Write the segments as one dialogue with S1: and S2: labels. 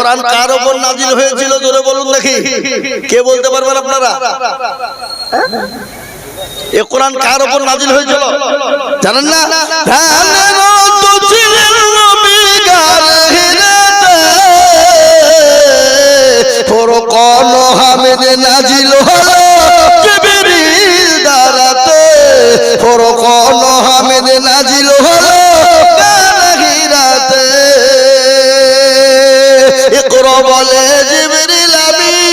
S1: কোরআন কার উপর নাজিল হয়েছিল জোরে বলুন দেখি, কে বলতে পারবেন আপনারা? এ কোরআন কার উপর নাজিল হয়েছিল জানেন না? ফুরকান হামিদ নাজিল হলো জিবরিল দ্বারাতে, ফুরকান হামিদ নাজিল হলো গাহিরাতে। ইকরা বলে জিবরিল আমিন,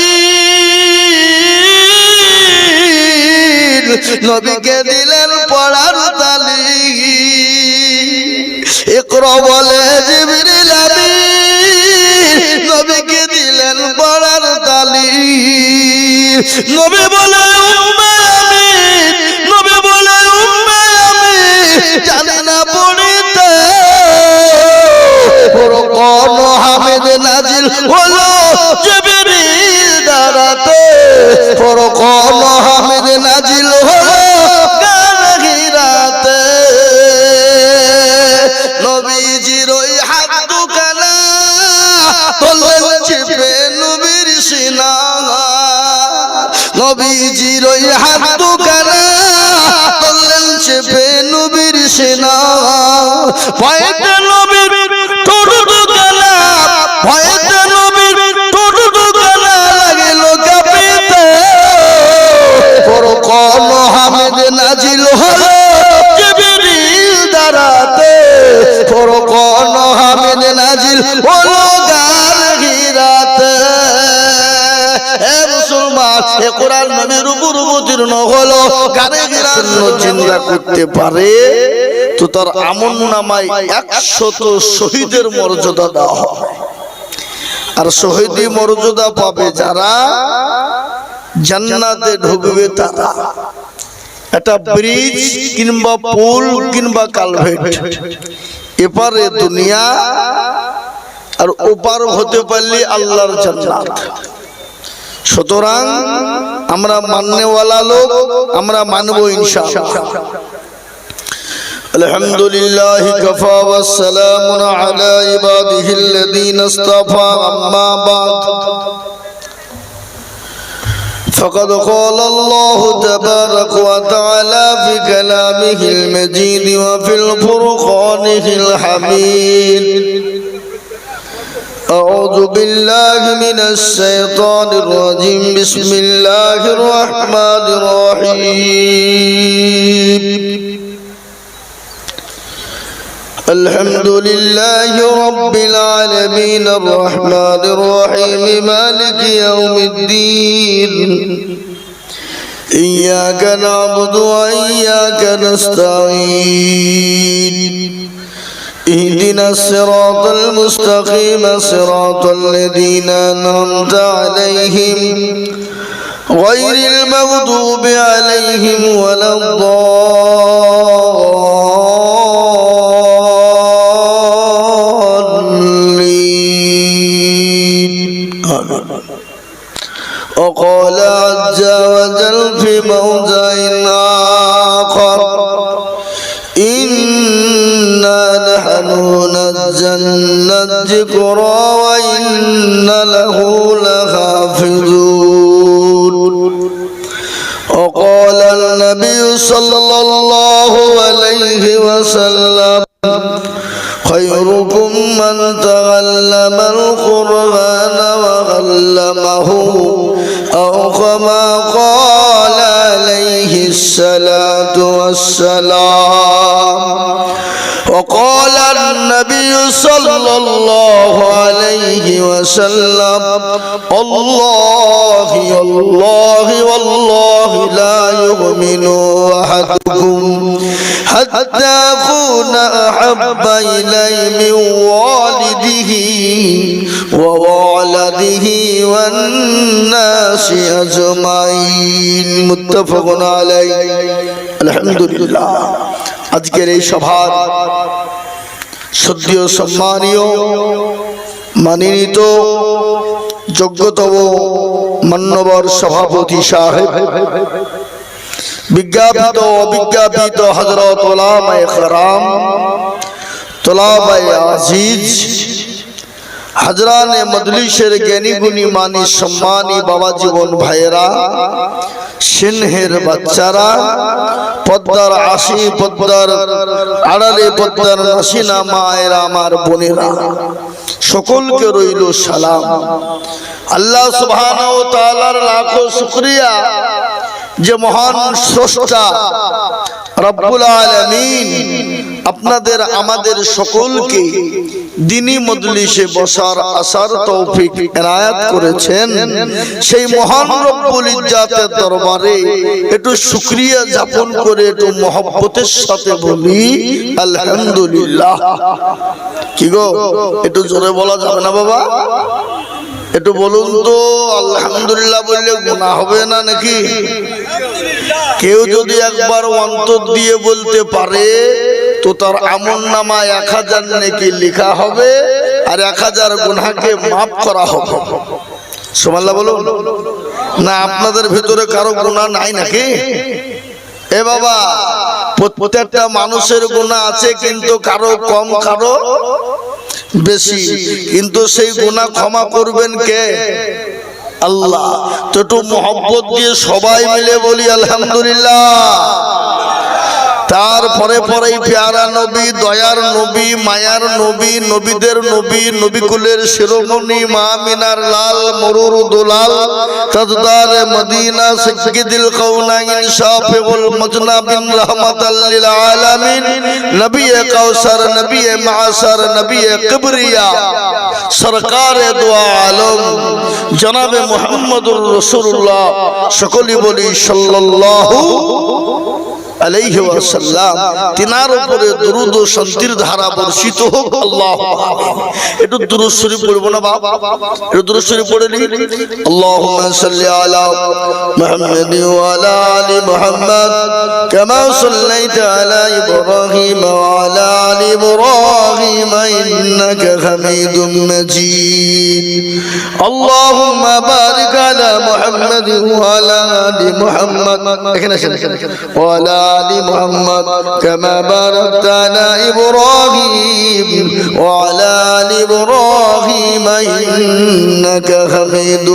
S1: নবীকে দিলেন পড়ার তালিম। ইকরা বলে জিবরিল আমিন, নবীকে দিলেন পড়ার তালিম। নবী বলে উম্মে আমিন, নবী বলে উম্মে আমিন জানি না পড়িতে। ফুরকান হামিদ নাজিল হলো জিবরিল দ্বারাতে, ফুরকান হামিদ নাজিল হলো গাহিরাতে। নবীজির ওই হাত দুখানা তোলেন চেপে নবীর সিনা, নবীজির ওই হাত দুখানা তোলেন চেপে নবীর সিনা। ভয়েতে নবীর ঠোঁট দুখানা, ভয়েতে নবীর ঠোঁট দুখানা লাগিল কাঁপিতে। ফুরকান হামিদ নাজিল হলো জিবরিল দ্বারাতে, ফুরকান হামিদ নাজিল হলো গাহিরাতে। হে মুসলমান, এ কোরআন নবীর উপর অবতীর্ণ হলো গাহিরাত। চিন্তা করতে পারে তো তার আমলনামায় 100 শহীদের মর্যাদা দেওয়া হবে। আর শহীদি মর্যাদা পাবে যারা জান্নাতে ঢুকবে তারা। একটা ব্রিজ কিংবা পুল কিংবা কালভেট, এপারে দুনিয়া আর ওপার হতে পারলে আল্লাহর জান্নাত। সুতরাং আমরা মাননেওয়ালা লোক, আমরা মানবো ইনশাআল্লাহ। আলহামদুলিল্লাহি কাফা ওয়াস সালামুন আলা ইবাদিহিল্লাযীনা ইসতাফা, আম্মা বা'দ। فقد قال الله تبارك وتعالى في كلامه المجيد وفي الفرقانه الحميد. أعوذ بالله من الشيطان الرجيم. بسم الله الرحمن الرحيم. الحمد لله رب العالمين الرحمن الرحيم مالك يوم الدين. إياك نعبد وإياك نستعين. اهدنا الصراط المستقيم صراط الذين أنعمت عليهم غير المغضوب عليهم ولا الضالين. وقال عز وجل في موضع آخر: إنا نحن نزلنا الذكر وإنا له لحافظون. وقال النبي صلى الله عليه وسلم: خيركم من تعلم القرآن وعلمه، أو كما قال عليه الصلاة والسلام. وقال النبي صلى الله عليه وسلم: الله الله والله لا يؤمن أحدكم حتى أكون أحب إليه من والده وولده والناس أجمعين. متفق عليه. الحمد لله. আজকের এই সভার শ্রদ্ধেয় সম্মানীয় মানিত যোগ্যতম মান্যবর সভাপতি সাহেব, বিজ্ঞাপিত অবিজ্ঞাপিত হযরত উলামায়ে কেরাম, তোলাবায়ে আজিজ, হাজরানে মজলিসের জ্ঞানী গুণী মানি সম্মানী বাবা জীবন ভাইয়েরা, সিংহের বাচ্চারা, পদ্মার আশি, পদ্মার আড়ালে, পদ্মার নাসিনা মায়েরা, আমার বোনেরা, সকলকে রইল সালাম। আল্লাহ সুবহানাহু ওয়া তাআলার লাখো শুকরিয়া যে মহান স্রষ্টা রব্বুল আলামিন আপনাদের আমাদের সকলকে দ্বীনি মজলিসে বসার আসার তৌফিক এনায়েত করেছেন। সেই মহান রব্বুল ইজ্জাতের দরবারে একটু শুকরিয়া যাপন করে একটু মহব্বতের সাথে বলি আলহামদুলিল্লাহ। কি গো, একটু জোরে বলা যাবে না বাবা? একটু বলুন তো, আলহামদুলিল্লাহ বললে গুনাহ হবে না নাকি? কেউ যদি একবার অন্তর দিয়ে বলতে পারে তো তার আমলনামায় 1000 নেকি লেখা হবে আর 1000 গুনাহকে মাফ করা হবে। সুবহানাল্লাহ বলুন না। আপনাদের ভিতরে কারো গুনাহ নাই নাকি? এ বাবা, প্রত্যেকটা মানুষের গুনাহ আছে, কিন্তু কারো কম কারো বেশি, কিন্তু সেই গুনাহ ক্ষমা করবেন কে? আল্লাহ। তো একটু মহব্বত দিয়ে সবাই মিলে বলি আলহামদুলিল্লাহ। তারপরে পরেই পেয়ারা নবী, দয়ার নবী, মায়ার নবী, নবীদের নবী, নবীকুলের শিরোমণি, মা মিনার লাল, মরুর দুলাল, তাজদার মদিনা, সাইয়্যিদুল কাউনাইন, শাফিউল মুজনাবিন, রাহমাতাল লিল আলামিন, নবী কাউসার, নবী মাআসার, নবী কিবরিয়া, সরকারে দু আলম জনাবে মুহাম্মদুর রাসূলুল্লাহ, সকলেই বলি সাল্লাল্লাহু আলাইহি ওয়াসাল্লাম। তিনার উপরে দরুদ ও শান্তির ধারা বর্ষিত হোক। আল্লাহুম্মা আমিন। একটু দুরূদ শরীফ পড়ব না বাপ? একটু দুরূদ শরীফ পড়ে নি। আল্লাহুম্মা সাল্লি আলা মুহাম্মাদ ওয়া আলা আলি মুহাম্মাদ কামা সাল্লাইতা আলা ইব্রাহিম ওয়া আলা আলি ইব্রাহিম ইন্নাকা হামিদুম মাজিদ। আল্লাহুম্মা বারিক আলা মুহাম্মাদ ওয়া আলা আলি মুহাম্মাদ, এখানে ওয়া আলা آل محمد كما باركت على إبراهيم وعلى آل إبراهيم إنك حميد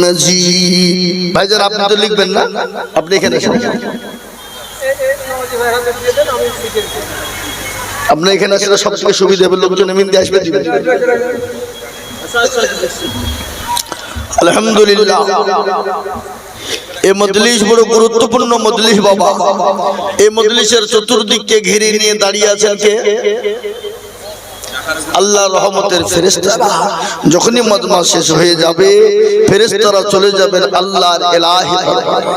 S1: مجيد। ভাইজান আপনি তো লিখবেন না, আপনি এখানে আপনি এখানে আসলে সবথেকে সুবিধা হবে, লোকজন এমনি আসবে দিবেন। আলহামদুলিল্লাহ। এই মজলিস বড় গুরুত্বপূর্ণ মজলিস বাবা। এই মজলিসের চতুর্দিককে ঘিরে নিয়ে দাঁড়িয়ে আছেন কে? আল্লাহর রহমতের ফেরেশতারা। যখনই মজমা শেষ হয়ে যাবে ফেরেশতারা চলে যাবেন আল্লাহর ইলাহি দরবারে।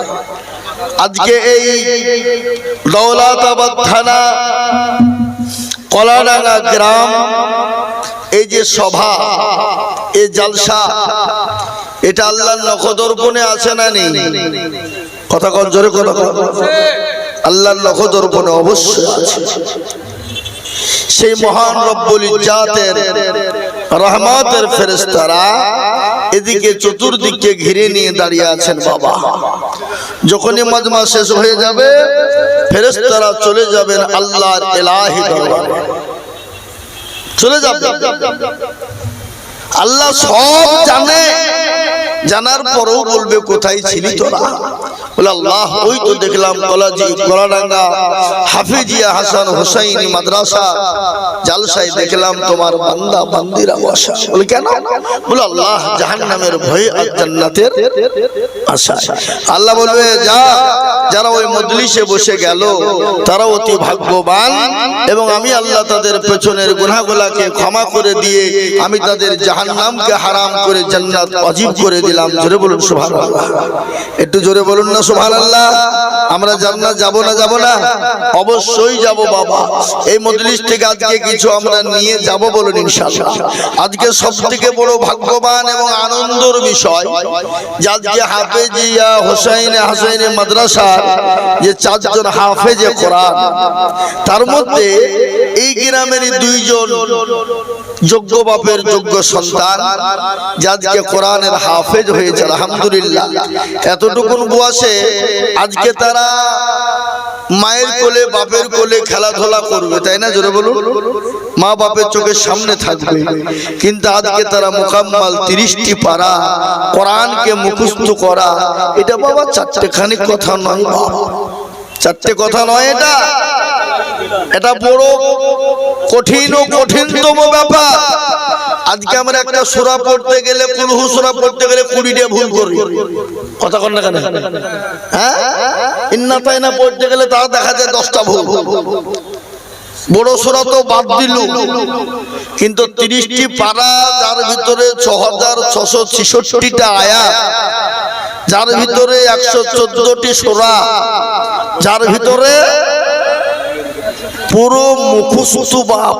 S1: আজকে এই দৌলতাবাদ থানা কলাডাঙ্গা গ্রাম, এই যে সভা, এই জলসা, এটা আল্লাহর নখদর্পণে আছে না নেই? কথা কন জোরে, কথা কন। আল্লাহর নখদর্পণে অবশ্যই আছে। সেই মহান রব্বুল ইজ্জাতের রহমতের ফেরেশতারা এদিকে চতুর্দিকে ঘিরে নিয়ে দাঁড়িয়ে আছেন বাবা। যখনই মাজমা শেষ হয়ে যাবে ফেরেশতারা চলে যাবেন আল্লাহর ইলাহি দরবারে, চলে যাবে। আল্লাহ সব জানে, জানার পরেও বলবে কোথায় ছিলি তোরা? বলে আল্লাহ ওই তো দেখলাম কলাডাঙ্গা হাফিজিয়া হাসান হুসাইনি মাদ্রাসা জালসায় দেখলাম তোমার বান্দা বান্দিরা বসা। বলে কেন? বলে আল্লাহ জাহান্নামের ভয়ে আর জান্নাতের আশায়। আল্লাহ বলবে যা, যারা ওই মজলিসে বসে গেল তারা অতি ভাগ্যবান, এবং আমি আল্লাহ তাদের পেছনের গুনাহগুলোকে ক্ষমা করে দিয়ে আমি তাদের জাহান্নামকে হারাম করে জান্নাত ওয়াজিব করে দিলাম। জোরে বলুন সুবহানাল্লাহ। একটু জোরে বলুন না সুবহানাল্লাহ। আমরা জান্নাত যাব না? যাব না? অবশ্যই যাব বাবা। এই মজলিস থেকে আজকে কিছু আমরা নিয়ে যাব, বলুন ইনশাআল্লাহ। আজকে সবথেকে বড় ভাগ্যবান এবং আনন্দের বিষয় যে আজকে হাফেজিয়া হুসাইনি মাদ্রাসা যে 4 জন হাফেজে কোরআন, তার মধ্যে এই গ্রামেরই 2 জন যোগ্য বাপের যোগ্য সন্তান যে আজকে কোরআনের হাফেজ হয়েছে। আলহামদুলিল্লাহ। এতটুকুন বয়সে আজকে তারা মায়ের কোলে বাপের কোলে খেলাধুলা করবে, তাই না? জোরে বলুন। মা বাপের চোখের সামনে থাকবে, কিন্তু আজকে তারা মুকাম্মাল 30টি পারা কোরআনকে মুখস্থ করা, এটা বাবা চারটেখানি কথা নয়, চারটে কথা নয়, এটা বড় কঠিন ও কঠিনতম ব্যাপার। আজকে আমরা একটা সূরা পড়তে গেলে, কুলহু সূরা পড়তে গেলে 20টা ভুল করি, কথা কন না কেন? হ্যাঁ, ইন্না তাইনা পড়তে গেলে তার দেখা যায় 10টা ভুল। বড় সূরা তো বাদ দিল, কিন্তু 30টি পারা, যার ভিতরে 6666টা আয়াত, যার ভিতরে 114টি সূরা, যার ভিতরে পুরো মুখস্থ বাপ,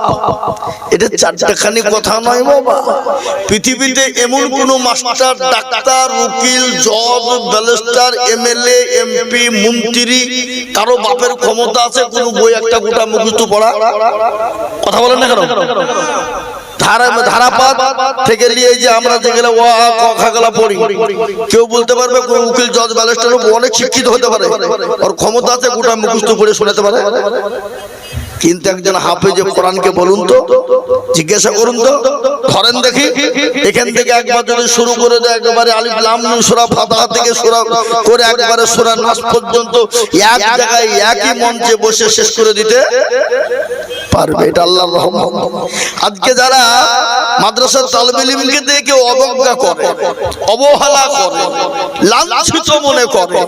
S1: এটা চারটাখানি কথা নয় বাবা। পৃথিবীতে এমন কোন মাস্টার, ডাক্তার, উকিল, জজ, ব্যারিস্টার, এমএলএ, এমপি, মন্ত্রী, কারো বাপের ক্ষমতা আছে কোন বই একটা গোটা মুখস্থ পড়া? কথা বলেন না কেন? ধারাপাত থেকে নিয়ে যে আমরা যেগুলো ও আ ক খ গুলো পড়ি, কেউ বলতে পারবে কোন উকিল, জজ, ব্যারিস্টার অনেক শিক্ষিত হতে পারে, ওর ক্ষমতা আছে গোটা মুখস্থ পড়ে শোনাতে পারে? কিন্তু একজন হাফেজে কোরআনকে বলুন তো, জিজ্ঞাসা করুন তো, ধরেন দেখি, এখান থেকে একবার যদি শুরু করে দেয় একেবারে আলিফ লাম মিম সূরা ফাতিহা থেকে শুরু করে একবারে সূরা নাস পর্যন্ত এক জায়গায় একই মঞ্চে বসে শেষ করে দিতে পারবে? এটা আল্লাহর রহমত। আজকে যারা মাদ্রাসার তালিবে ইলমকে দেখে অবজ্ঞা করে, অবহেলা করে, লাঞ্ছিত মনে করে,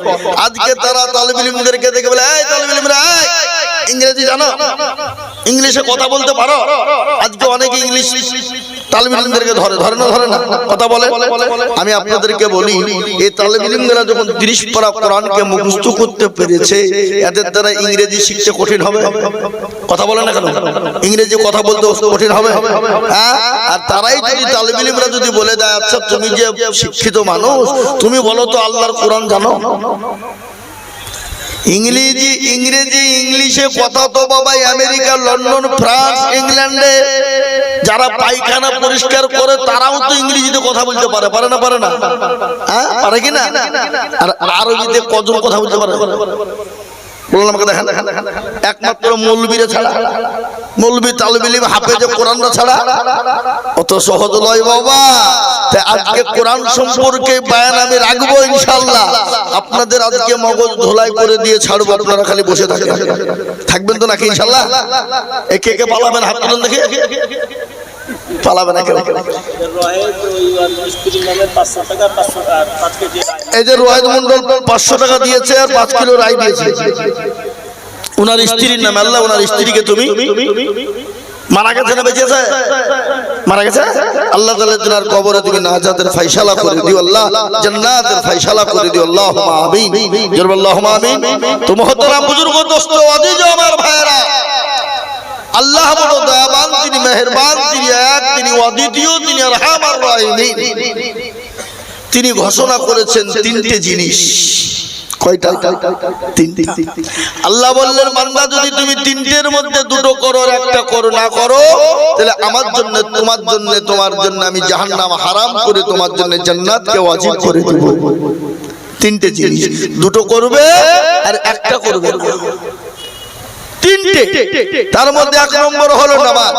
S1: আজকে তারা তালিবে ইলমদেরকে দেখে বলে, এই তালিবে ইলমরা, ইংরেজি জানো, ইংলিশে কথা বলতে পারো? আজকে অনেকে ইংলিশ তালিবে ইলমদেরকে ধরে না কথা বলে। আমি আপনাদেরকে বলি, এই তালিবে ইলমরা যখন 30 পারা কোরআনকে মুখস্থ করতে পেরেছে, এদের দ্বারা ইংরেজি শিখতে কঠিন হবে? কথা বলে না কেন? ইংরেজি কথা বলতে কঠিন হবে? হ্যাঁ, আর তারাই যদি তালিবে ইলমরা যদি বলে দেয়, আচ্ছা তুমি যে শিক্ষিত মানুষ, তুমি বলো তো আল্লাহর কোরআন জানো? ইংলিশে কথা তো বাবা আমেরিকা, লন্ডন, ফ্রান্স, ইংল্যান্ডে যারা পায়খানা পরিষ্কার করে তারাও তো ইংরেজিতে কথা বলতে পারে না? পারে না? হ্যাঁ, পারে কিনা? আর আরবিতে কজন কথা বলতে পারে? বলুন আমাকে, দেখেন। একমাত্র মৌলবীরা ছাড়া, মৌলবী, তালিবে ইলম, হাফেজে কোরআনরা ছাড়া অত সহজ নয় বাবা। তাই আজকে কোরআন সম্পর্কে বয়ান আমি রাখবো ইনশাআল্লাহ। আপনাদের আজকে মগজ ধোলাই করে দিয়ে ছাড়বো, আপনারা খালি বসে থাকবেন তো নাকি ইনশাআল্লাহ? একে একে পালাবেন, হাত তুলুন দেখি, পালাবে না কেন? এই যে রোহায়েত মন্ডল 500 টাকা দিয়েছে আর 5 কিলো রাই দিয়েছে, ওনার স্ত্রীর নামে। আল্লাহ ওনার স্ত্রীকে তুমি মারা গেছে না বেঁচেছে? মারা গেছে। আল্লাহ তাআলা তার কবরে তুমি নাজাতের ফয়সালা করে দিও, আল্লাহ জান্নাতের ফয়সালা করে দিও, আল্লাহুম্মা আমিন, জোরে আল্লাহুম্মা আমিন। তো মুহতারাম বুজুর্গ, দোস্ত, আজিজ আমার ভাইরা, আল্লাহ বড় দয়াবান, তিনি মেহেরবান, তিনি এক, তিনি অদ্বিতীয়, তিনি আরহামার রাহিমিন। তিনি ঘোষণা করেছেন 3টে জিনিস। কয়টা? 3টা। আল্লাহ বললেন, বান্দা যদি তুমি 3টের মধ্যে 2টো করো আর একটা করো না করো, তাহলে আমার জন্য, তোমার জন্য, তোমার জন্য আমি জাহান্নাম হারাম করে তোমার জন্য জান্নাতকে ওয়াজিব করে দেব। 3টে জিনিস, 2টো করবে আর একটা করবে না। 3টে। তার মধ্যে 1 নম্বর হলো নামাজ।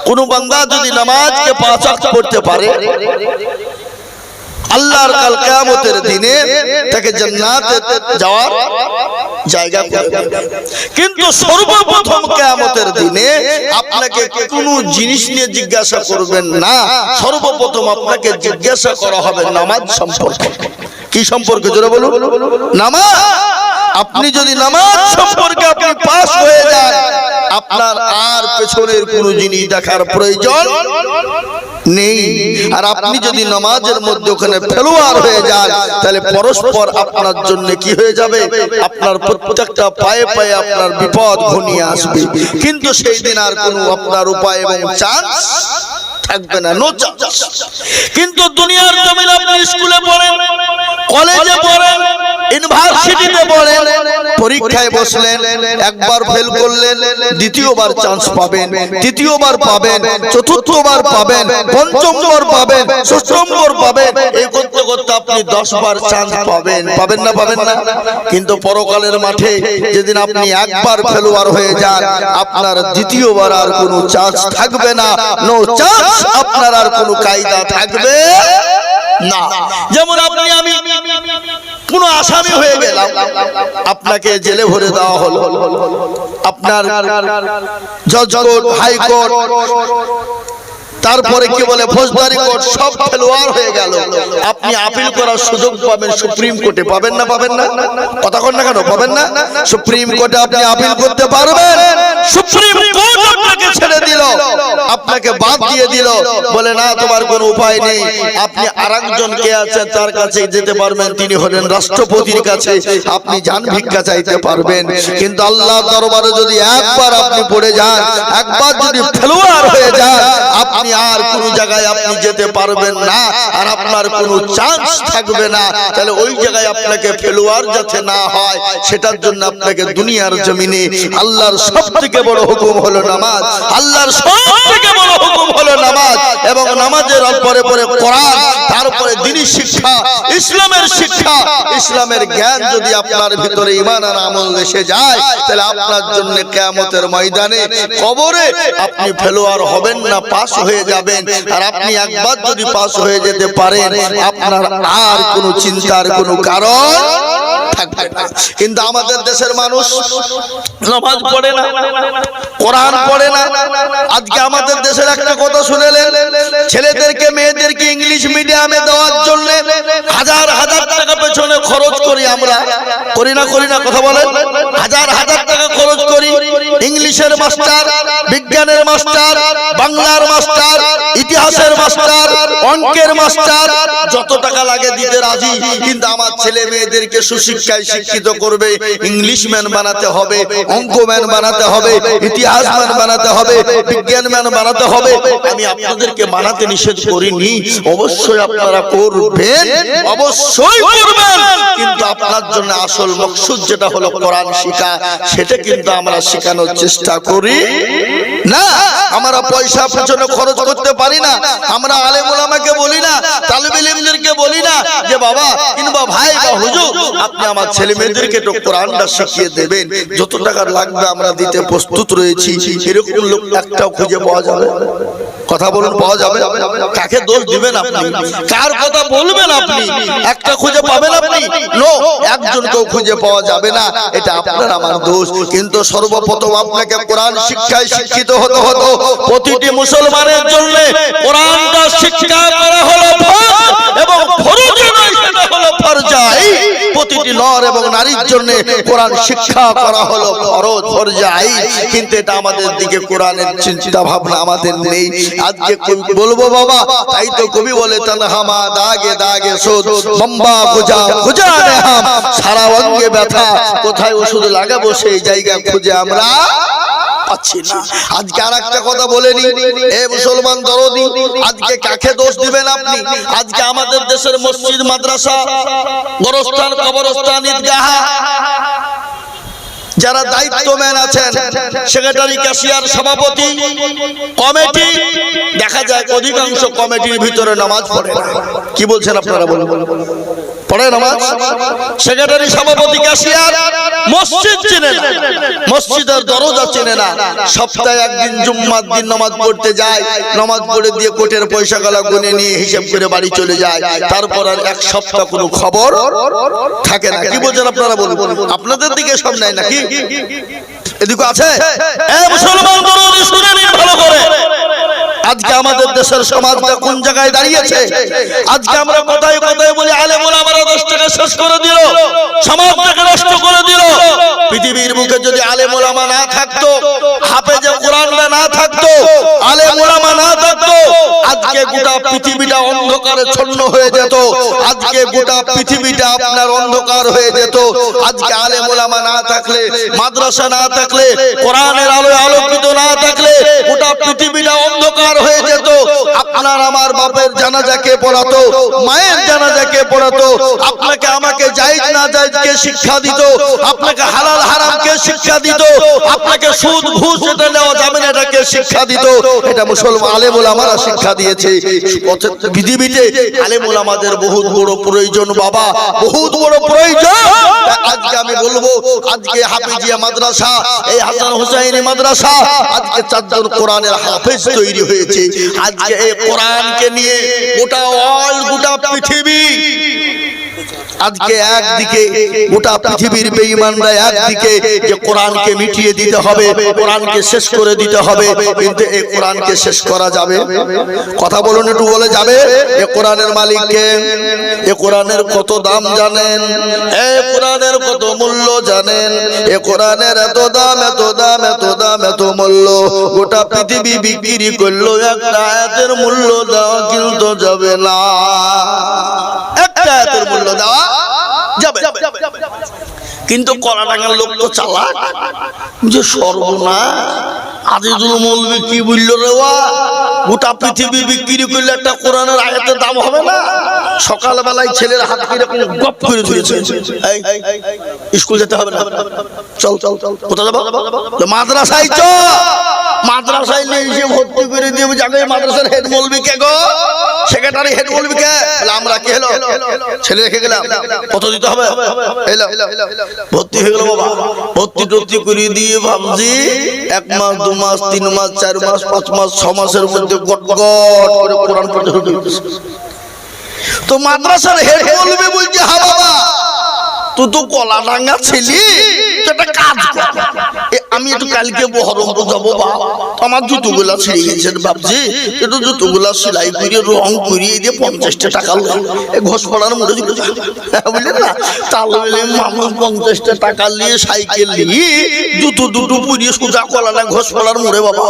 S1: কোন বান্দা যদি নামাজকে 5 ওয়াক্ত পড়তে পারে, আল্লাহর কাল কিয়ামতের দিনে তাকে জান্নাতে যাওয়ার জায়গা করে দেবে। কিন্তু সর্বপ্রথম কিয়ামতের দিনে আপনাকে কোনো জিনিস নিয়ে জিজ্ঞাসা করবেন না, সর্বপ্রথম আপনাকে জিজ্ঞাসা করা হবে নামাজ সম্পর্কে। কি সম্পর্কে? জোরে বলুন। নামাজ। আপনি যদি নামাজ সম্পর্কে আপনি পাস হয়ে যান, আপনার আর পেছনের কোনো জিনিস দেখার প্রয়োজন নেই। আর আপনি যদি নামাজের মধ্যে ওখানে ফেলোয়ার হয়ে যান, তাহলে পরস্পর আপনার জন্য কি হয়ে যাবে? আপনার প্রত্যেকটা পায়ে পায়ে আপনার বিপদ ঘনিয়ে আসবে। কিন্তু সেই দিন আর কোনো আপনার উপায় এবং চান্স থাকবে না, নো চান্স। কিন্তু দুনিয়ার জমিনে আপনি স্কুলে পড়েন, কলেজে পড়েন, ইউনিভার্সিটিতে পড়েন, পরীক্ষায় বসলেন, একবার ফেল করলেন, দ্বিতীয়বার চান্স পাবেন, তৃতীয়বার পাবেন, চতুর্থবার পাবেন, পঞ্চমবার পাবেন, ষষ্ঠবার পাবেন। এই করতে করতে আপনি 10 বার চান্স পাবেন, পাবেন না পাবেন না? কিন্তু পরকালের মাঠে যেদিন আপনি একবার ফেলোয়ার হয়ে যান, আপনার দ্বিতীয়বার আর কোনো চান্স থাকবে না, নো চান্স, আপনার আর কোনো কায়দা থাকবে না। যেমন আপনি আমি কোন আসামি হয়ে গেলাম, আপনাকে জেলে ভরে দেওয়া হলো, আপনার জজ কোর্ট, হাইকোর্ট, তারপরে কি বলে ফৌজদারি কোর্ট, সব ফেলোয়ার হয়ে গেল, আপনি আপিল করার সুযোগ পাবেন সুপ্রিম কোর্টে, পাবেন না পাবেন না? কথা কন না কেন, পাবেন না? সুপ্রিম কোর্টে আপনি আপিল করতে পারবেন। সুপ্রিম কোর্ট আপনাকে ছেড়ে দিল, আপনাকে বাদ দিয়ে দিল, বলে না তোমার কোনো উপায় নেই, আপনি আরেকজন কে আছেন তার কাছে যেতে পারবেন, তিনি হলেন রাষ্ট্রপতির কাছে, আপনি যান ভিক্ষা চাইতে পারবেন। কিন্তু আল্লাহর দরবারে যদি একবার আপনি পড়ে যান, একবার যদি ফেলোয়ার হয়ে যান, আপনি আর কোন জায়গায় আপনি যেতে পারবেন না, আর আপনার কোনো চান্স থাকবে না। তাহলে ওই জায়গায় আপনাকে ফেলোয়ার যাতে না হয়, সেটার জন্য আপনাকে দুনিয়ার জমিনে আল্লাহর সবথেকে বড় হুকুম হলো নামাজ, আল্লাহর সবথেকে বড় হুকুম হলো নামাজ, এবং নামাজের পরে পরে কোরআন, তারপরে দ্বীনি শিক্ষা, ইসলামের শিক্ষা, ইসলামের জ্ঞান যদি আপনার ভিতরে ঈমান আর আমল এসে যায়, তাহলে আপনার জন্য কিয়ামতের ময়দানে কবরে আপনি ফেলোয়ার হবেন না, পাস হয়ে যাবেন। আর আপনি একবার যদি পাস হয়ে যেতে পারেন, আপনার আর কোনো চিন্তার কোনো কারণ থাকবে না। কিন্তু আমাদের দেশের মানুষ নামাজ পড়ে না, কোরআন পড়ে না। আজকে আমাদের দেশের একটা কথা শুনেলেন, ছেলেদেরকে মেয়েদেরকে ইংলিশ মিডিয়ামে দেওয়ার জন্য হাজার হাজার টাকা পেছনে খরচ করি আমরা, করি না করি না, কথা বলেন? হাজার হাজার টাকা খরচ করি, ইংলিশের মাস্টার, বিজ্ঞানের মাস্টার, বাংলার মাস্টার, ইতিহাসের মাস্টার, অঙ্কের মাস্টার, যত টাকা লাগে দিতে রাজি। কিন্তু আমার ছেলে মেয়েদেরকে সুশিক্ষায় শিক্ষিত করবে, ইংলিশ ম্যান বানাতে হবে, অঙ্ক ম্যান বানাতে হবে, ইতিহাস ম্যান বানাতে হবে, বিজ্ঞান ম্যান বানাতে হবে। আমি আপনাদেরকে বানাতে নিষেধ করিনি, অবশ্যই আপনারা করবেন, অবশ্যই করবেন। কিন্তু আপনার জন্য আসল মকসুদ যেটা হলো কোরআন শিক্ষা, সেটা কিন্তু আমরা শেখানোর চেষ্টা করি না। আমরা পয়সা পেছনে খরচ করতে পারি না। আমরা আলেম ওলামাকে বলি না, তালিবে ইলমদেরকে বলি না যে বাবা কিংবা ভাই বা হুজুর আপনি আমার ছেলে মেয়েদেরকে একটু কোরআনটা শিখিয়ে দেবেন, যত টাকা লাগবে আমরা দিতে প্রস্তুত রয়েছি। এরকম লোক একটাও খুঁজে পাওয়া যাবে? কথা বলুন, পাওয়া যাবে? কাকে দোষ দিবেন আপনি? কার কথা বলবেন আপনি? একটা খুঁজে পাবেন আপনি? নো, একজনকেও খুঁজে পাওয়া যাবে না। এটা আপনার আমার দোষ। কিন্তু সর্বপ্রথম আপনাকে কোরআন শিক্ষায় শিক্ষিত হতে হতো। প্রতিটি মুসলমানের জন্য কোরআনটা শিক্ষা করা হলো ফরজ, এবং ফরজ নয়, সেটা হলো ফরজাই। প্রতিটি নর এবং নারীর জন্য কোরআন শিক্ষা করা হলো ফরজ, ফরজাই। কিন্তু এটা আমাদের দিকে কোরআনের চিন্তা ভাবনা আমাদের নেই। আজকে বলবো বাবা, তাই তো কবি বলে তনহামা দাগে দাগে সুদ বম্বা খুঁজা খুঁজা নেহাম, সারা অঙ্গে ব্যথা, কোথায় ওষুধ লাগাবো সেই জায়গা খুঁজে আমরা পাচ্ছি না। আজকে আর একটা কথা বলে নি, এ মুসলমান দরদি, আজকে কাকে দোষ দিবেন আপনি? আজকে আমাদের দেশের মসজিদ, মাদ্রাসা, গোরস্থান, কবরস্থান, ঈদগাহ, যারা দায়িত্বম্যান আছেন, সেক্রেটারি, ক্যাশিয়ার, সভাপতি, কমিটি, দেখা যায় অধিকাংশ কমিটির ভিতরে নামাজ পড়ে না। কি বলছেন আপনারা? বলুন, পড়ে নামাজ? সেক্রেটারি, সভাপতি, ক্যাশিয়ার মসজিদ চেনে না, মসজিদের দরজা চেনে না। সপ্তাহে একদিন জুম্মার দিন নামাজ পড়তে যায়, নামাজ পড়ে দিয়ে কোটের পয়সা গলা গুনে নিয়ে হিসাব করে বাড়ি চলে যায়। তারপর আর এক সপ্তাহ কোনো খবর থাকে না। কি বলছেন আপনারা? বলুন, আপনাদের দিকে সব নাই নাকি? এদিকে আছে? মুসলমান দরদি শুনে নিন ভালো করে। আজকে আমাদের দেশের সমাজটা কোন জায়গায় দাঁড়িয়েছে? আজকে আমরা কথায় কথায় বলি আলেম ওলামারা দেশটাকে শেষ করে দিল, সমাজটাকে নষ্ট করে দিল। পৃথিবীর বুকে যদি আলেম ওলামা না থাকতো, হাফেজে কোরআনরা না থাকতো, আলেম ওলামা না থাকতো, আজকে গোটা পৃথিবীটা অন্ধকারে ছন্ন হয়ে যেত। আজকে গোটা পৃথিবীটা আপনার অন্ধকার হয়ে যেত। আজকে আলেম ওলামা না থাকলে, মাদ্রাসা না থাকলে, কোরআনের আলোয় আলোকিত না থাকলে গোটা পৃথিবীটা অন্ধকার হয়ে যেত। আপনার আমার বাপের জানাজাকে পড়াতো, মায়ের জানাজাকে পড়াতো, আপনাকে আমাকে জায়েজ না জায়েজকে শিক্ষা দিত, আপনাকে হালাল হারামকে শিক্ষা দিত, আপনাকে সুদ ঘুষ এটা নেওয়া যাবে না এটাকে শিক্ষা দিত। এটা মুসলমান আলেম ওলামারা শিক্ষা দিয়েছে। আছে। পৃথিবীতে আলেম ওলামাদের বহুত বড় প্রয়োজন বাবা, বহুত বড় প্রয়োজন। আজকে আমি বলবো, আজকে হাফিজিয়া মাদ্রাসা, এই হাসান হুসাইনি মাদ্রাসা, আজকে 4 জন কোরআনের হাফেজ তৈরি হয়েছে। আজকে এই কোরআনকে নিয়ে গোটা পৃথিবী, আজকে একদিকে গোটা পৃথিবীর বেঈমানরা একদিকে যে কোরআনকে মিটিয়ে দিতে হবে, কোরআনকে শেষ করে দিতে হবে, কিন্তু এই কোরআনকে শেষ করা যাবে? কথা বলুন, একটু বলে যাবে? এই কোরআনের মালিককে, এই কোরআনের কত দাম জানেন? এই কোরআনের কত মূল্য জানেন? এই কোরআনের এত দাম, এত দাম, এত দাম, এত মূল্য, গোটা পৃথিবী বিক্রি করলো, একটা আয়াতের মূল্য দেওয়া কিন্তু যাবে না। একটা আয়াতের মূল্য দেওয়া যাবে। কিন্তু কলাডাঙ্গার লোক তো চালাক, যে সর্বনাশ, আজিজুল মৌলভী কি বলল রে, গোটা পৃথিবী বিক্রি করলে একটা কোরআনের আয়াতের দাম হবে না? সকালবেলায় ছেলের হাত কিরকম গপ করে ধরেছে, স্কুল যেতে হবে না, চল চল চল, কোথায় যাবো? মাদ্রাসায় চ, মাদ্রাসায় নিয়ে এসে ভর্তি করে দিয়ে যাবে। মাদ্রাসার হেড মৌলভী কে গো? সেক্রেটারি হেড মৌলভী কে? আমরা কি হলো, ছেলে রেখে গেলাম, কত দিতে হবে? ভর্তি হয়ে গেল বাবা, ভর্তি টর্তি করে দিয়ে ভাবছি 1 মাস 2 মাস 3 মাস 4 মাস 5 মাস 6 মাসের মধ্যে গট গট করে কোরআন পড়তে শুরু করেছে। তো মাদ্রাসার হেড মৌলভী বলছে, হ্যাঁ বাবা, তুই তো কলাডাঙ্গা ছিলি, একটা কাজ কর, আমি একটু কালকে বহরমপুর যাবো, আমার জুতোগুলা ছিঁড়ে গেছে, ভাবছি একটু জুতোগুলা সেলাই করে রং করিয়ে দিয়ে 50টা টাকা ঘোষপাড়ার মধ্যে বুঝলেন না, তাহলে মানুষ 50টা টাকা নিয়ে সাইকেল নিয়ে জুতো দুটো পুড়িয়ে সোজা কলাডাঙ্গা ঘোষপাড়ার মোড়ে বাবা।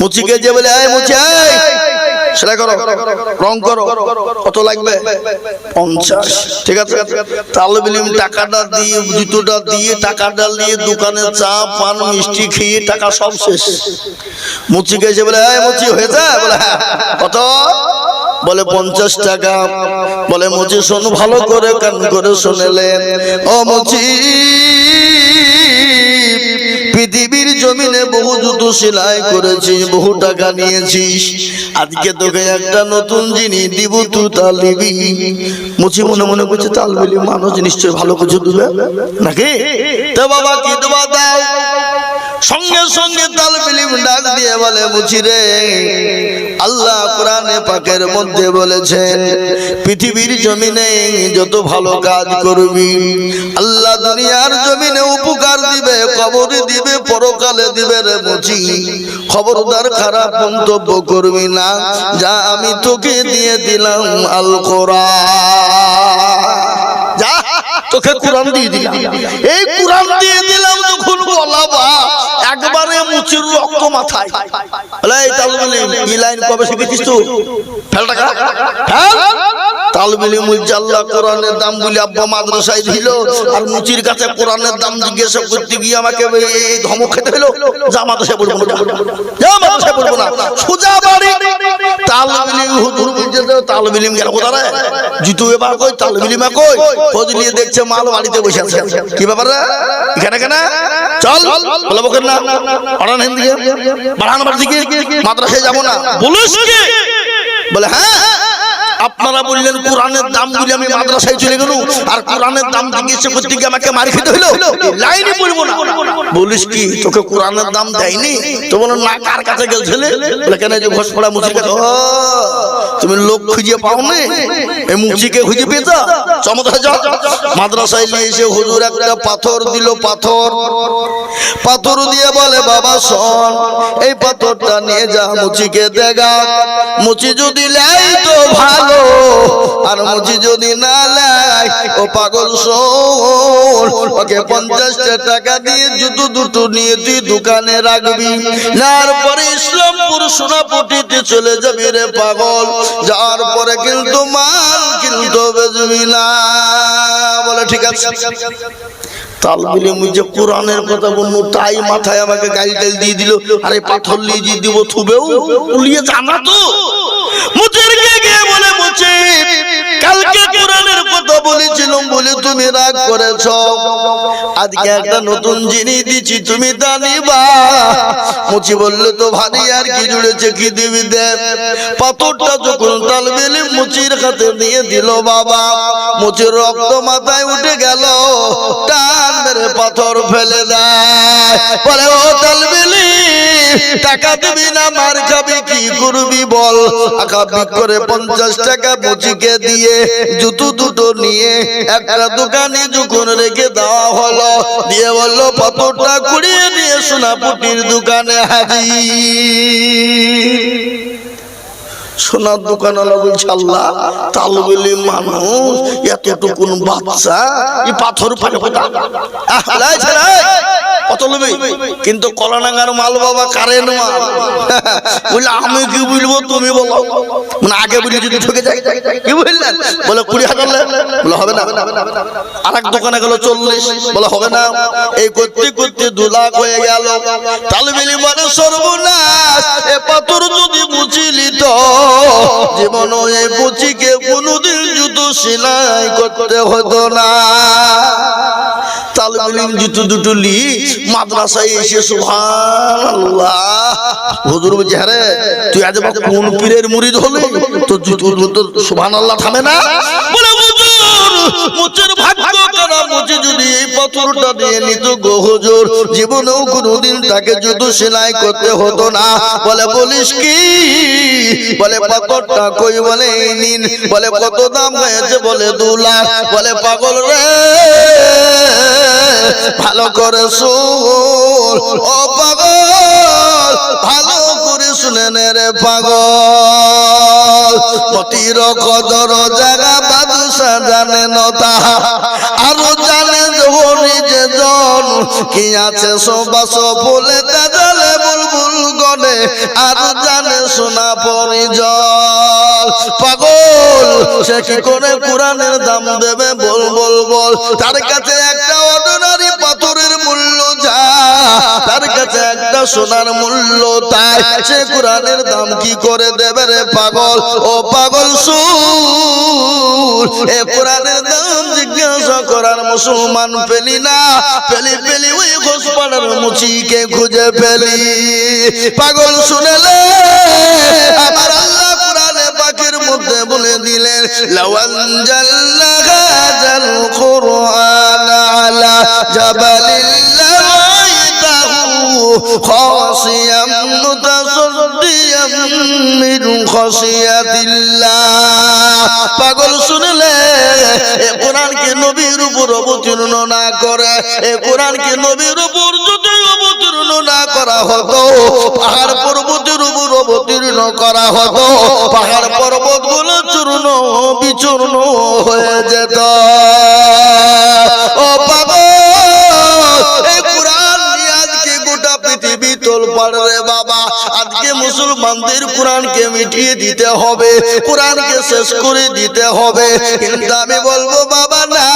S1: মুচিকে যে বলে, মুচি সেলাই করো, রং করো, কত লাগবে? 50। ঠিক আছে, তাহলে বলিম টাকাটা দিয়ে, জুতোটা দিয়ে, টাকাটা নিয়ে দোকানে চা পান মিষ্টি খেয়ে টাকা সব শেষ। মুচি গেছে বলে, মুচি হয়েছে? বলে হ্যাঁ। কত? বলে 50 টাকা। বলে মুচি শোন, ভালো করে কান করে শুনেলেন, ও মুচি, পৃথিবীর জমিনে বহু জুতো সেলাই করেছি, বহু টাকা নিয়েছিস, আজকে তোকে একটা নতুন জিনিস দিব, তুই তা নিবি। মুচি মনে মনে করছে, তালবেলি মানুষ নিশ্চয় ভালো কিছু দিবে নাকি? তো বাবা কি দেবা দাও? সঙ্গে সঙ্গে তালবেলি ডাক দিয়ে বলে, মুচি রে, আল্লাহ কোরআনে পাকের মধ্যে বলেছেন, পৃথিবীর জমিনে যত ভালো কাজ করবি আল্লাহ দুনিয়ার জমিনে উপকার দিবে, কবরে দিবে, পরকালে দিবে রে মুচি। খবরদার খারাপ মন্তব্য করবি না, যা আমি তোকে দিয়ে দিলাম আল কোরআন, যা তোকে কোরআন দিয়ে দিলাম। এই কোরআন দিয়ে দিলাম যখন বলাবা, একবারে মুচির রক্ত মাথায়। এই তালবেলি এই লাইন কবে শিখেছিস তুই? ফেল টাকা, ফেল। তালবেলি মুচি আল্লাহ কোরআনের দাম বলে আব্বা মাদ্রাসায় দিল, আর মুচির কাছে কোরআনের দাম জিজ্ঞাসা করতে গিয়ে আমাকে এই ধমক খেতে হলো, যা মাদ্রাসায় বলবো না, যা মাদ্রাসায় বলবো না, সোজা বাড়ি। তালবেলি হুজুর বলছে, তালবেলি গেল কোথায়? জুতো এবার কই, তালবেলি মা কই? খোঁজ নিয়ে দেখছে মাল বাড়িতে বসে আছে। কি ব্যাপার এখানে কেন? চল বলবো কেন না, পড়ান হিন্দি বাড়ান বাড়ি থেকে, মাদ্রাসায় যাবো না। বলিস কি? বলে হ্যাঁ, আপনারা বললেন কোরআনের দাম বলে আমি মাদ্রাসায় চলে গেল, আর কোরআনের দাম জিজ্ঞেস করতে গিয়ে আমাকে মার খেতে হলো, লাইনে পড়বো না। বলিস কি, তোকে কোরআনের দাম দেয়নি? তো বলো না, কার কাছে গেছিলে? বলে কেন, যে ঘোষপাড়া মুচির কাছে। তুমি লোক খুঁজে পাও না, এই মুচিকে খুঁজে পেয়েছ? চমৎকার যাও। মাদ্রাসায় নিয়ে এসে হুজুর একটা পাথর দিল, পাথর দিয়ে বলে, বাবা শোন, এই পাথরটা নিয়ে যা, মুচিকে দেখা, মুচি যদি লাই তো ভালো, আর মুচি যদি না লাই, ও পাগল শোন, ওকে 50টা টাকা দিয়ে জুতো দুটো নিয়ে তুই দোকানে রাখবি, তারপরে ইসলামপুর সোনাপট্টিতে চলে যাবি রে পাগল, যাওয়ার পরে কিন্তু মাল কিন্তু বেচবি না। বলে ঠিক আছে। তালবেলি মুঝে কোরআনের কথা বলবো, তাই মাথায় আমাকে গাল টাল দিয়ে দিল, আরে পাথর নিয়ে দিব থুবেও উলিয়ে জানা তো। মুচের কে গিয়ে বলে, মুচি কালকে কোরআনের কথা বলেছিলাম বলে বলে তুমি রাগ করেছ, আজকে একটা নতুন জিনিস দিচ্ছি তুমি তা নিবা। মুচি বললে তো ভারী আর কি জুড়েছে, কি দিবি দে। পাথরটা যখন তালবে ইলম মুচির হাতে দিয়ে দিল বাবা, মুচির রক্ত মাথায় উঠে গেল, টান মেরে পাথর ফেলে দেয়। বলে ও তালবে ইলম, টাকা দিবি না মার খাবি, কি করবি বল। আকাবি করে 50 টাকা মুচিকে দিয়ে জুতো দুটো নিয়ে একটা দোকানে যখন রেখে দেওয়া হলো, দিয়ে বলল পাথরটা কুড়িয়ে নিয়ে সোনাপুটির দোকানে হাজির। সোনার দোকানওয়ালা বলছে আল্লাহ, তালবেলি মানুষ এতটুকুন বাচ্চা এই পাথর পারে কিন্তু কলানাঙ্গার মাল বাবা কারেন্ট মাল। বললে আমি কি বলবো তুমি বলো, মানে আগে বলি যদি ঠকে যাই কি বললেন, বলে 20,000 বলে হবে না। আর এক দোকানে গেল 40, বলে হবে না। এই করতে করতে 2 লাখ হয়ে গেল। তালবেলি মানে সর্বনাশ, এ পাথর যদি বুঝিলি তো জীবন এই বুচিকে কোনদিন জুতো সেলাই করতে হতো না। তালবেলি জুতো দুটো লি মাদ্রাসায় এসে সুবহানাল্লাহ, হুজুর বলছে আরে তুই আজ কোন পীরের মুরিদ হলি, তোর জুতো তো সুবহানাল্লাহ থামে না। বলে হুজুর মুচের ভাগ্য খারাপ, মুচে যদি এই পাথরটা দিয়ে নিত গো হুজুর জীবনেও কোনদিন তাকে জুতো সেলাই করতে হতো না। বলে বলিস কি, বলে পাথরটা কই, বলে এই নিন। বলে কত দাম হয়েছে, বলে 2 লাখ। বলে পাগল রে ভালো করে শুন, ও পাগল ভালো করে শুনে নে রে পাগল। মতির কদর জায়গা বাদশা জানে নতা, আরো জানে নিজে জন কি আছে সবাস বলে তাজলে বুলবুল গনে, আর জানে সোনা পরিজল। পাগল সে কি করে কোরআনের দাম দেবে বল বল বল। তার কাছে একটা অর্ডিনারি পাথরের মূল্য যা, তার কাছে একটা সোনার মূল্য তাই, সে কোরআনের দাম কি করে দেবে রে পাগল। ও পাগল শুন, এ কোরআনের দাম জিজ্ঞাসা করার মুসলমান পেলি না, পেলি ওই ঘোষপাড়ার মুচিকে খুঁজে পেলি। পাগল শুনেলে আমার আল্লাহ কোরআনে পাকের মধ্যে বলে দিলেন লাওয়ান জাল্লা হাযাল কুরআন আলা জাবালিল লারাইতাহু খাশিয়াম মুতাসাদ্দিয়াম মিন খাশিয়াতিল্লাহ। পাগল শুনলে এ কোরআনকে নবীর উপর অবতীর্ণ না করে, এ কোরআনকে নবীর উপর যদি অবতীর্ণ না করা হতো, পাহাড় পর্বতের উপর অবতীর্ণ করা হতো, পাহাড় পর্বত গুলো চূর্ণ বিচূর্ণ হয়ে যেত। ও পাগল এই কোরআন নিয়ে আজকে গোটা পৃথিবী তোলপাড় রে বাবা। আজকে মুসলমানদের কোরআনকে মিটিয়ে দিতে হবে, কোরআনকে শেষ করে দিতে হবে। কিন্তু আমি বলবো বাবা না,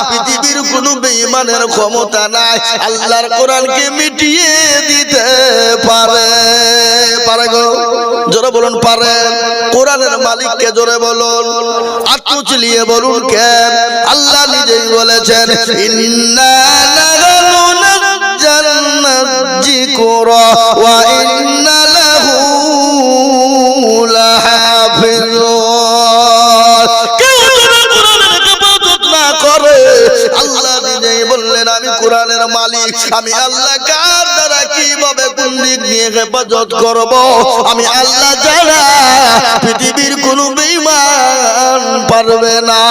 S1: পৃথিবীর কোন বেঈমানের ক্ষমতা নাই আল্লাহর কোরআনকে মিটিয়ে দিতে পারে। পারে গো, জোরে বলুন পারে। কোরআনের মালিককে জোরে বলুন, আত্মচিলিয়ে বলুন কে। আল্লাহ নিজেই বলেছেন ইন্না নাহনু নাজ্জালনা যিকরা ওয়া ইন্না লাহু লাহাফিজুন। কেউ যদি কোরআনের হেফাজত না করে, আল্লাহ নিজেই বললেন আমি কোরআনের মালিক, আমি আল্লাহ কার দ্বারা কিভাবে কোন দিক নিয়ে হেফাজত করব আমি আল্লাহ জানা, পৃথিবীর কোন বেঈমান পারবে না।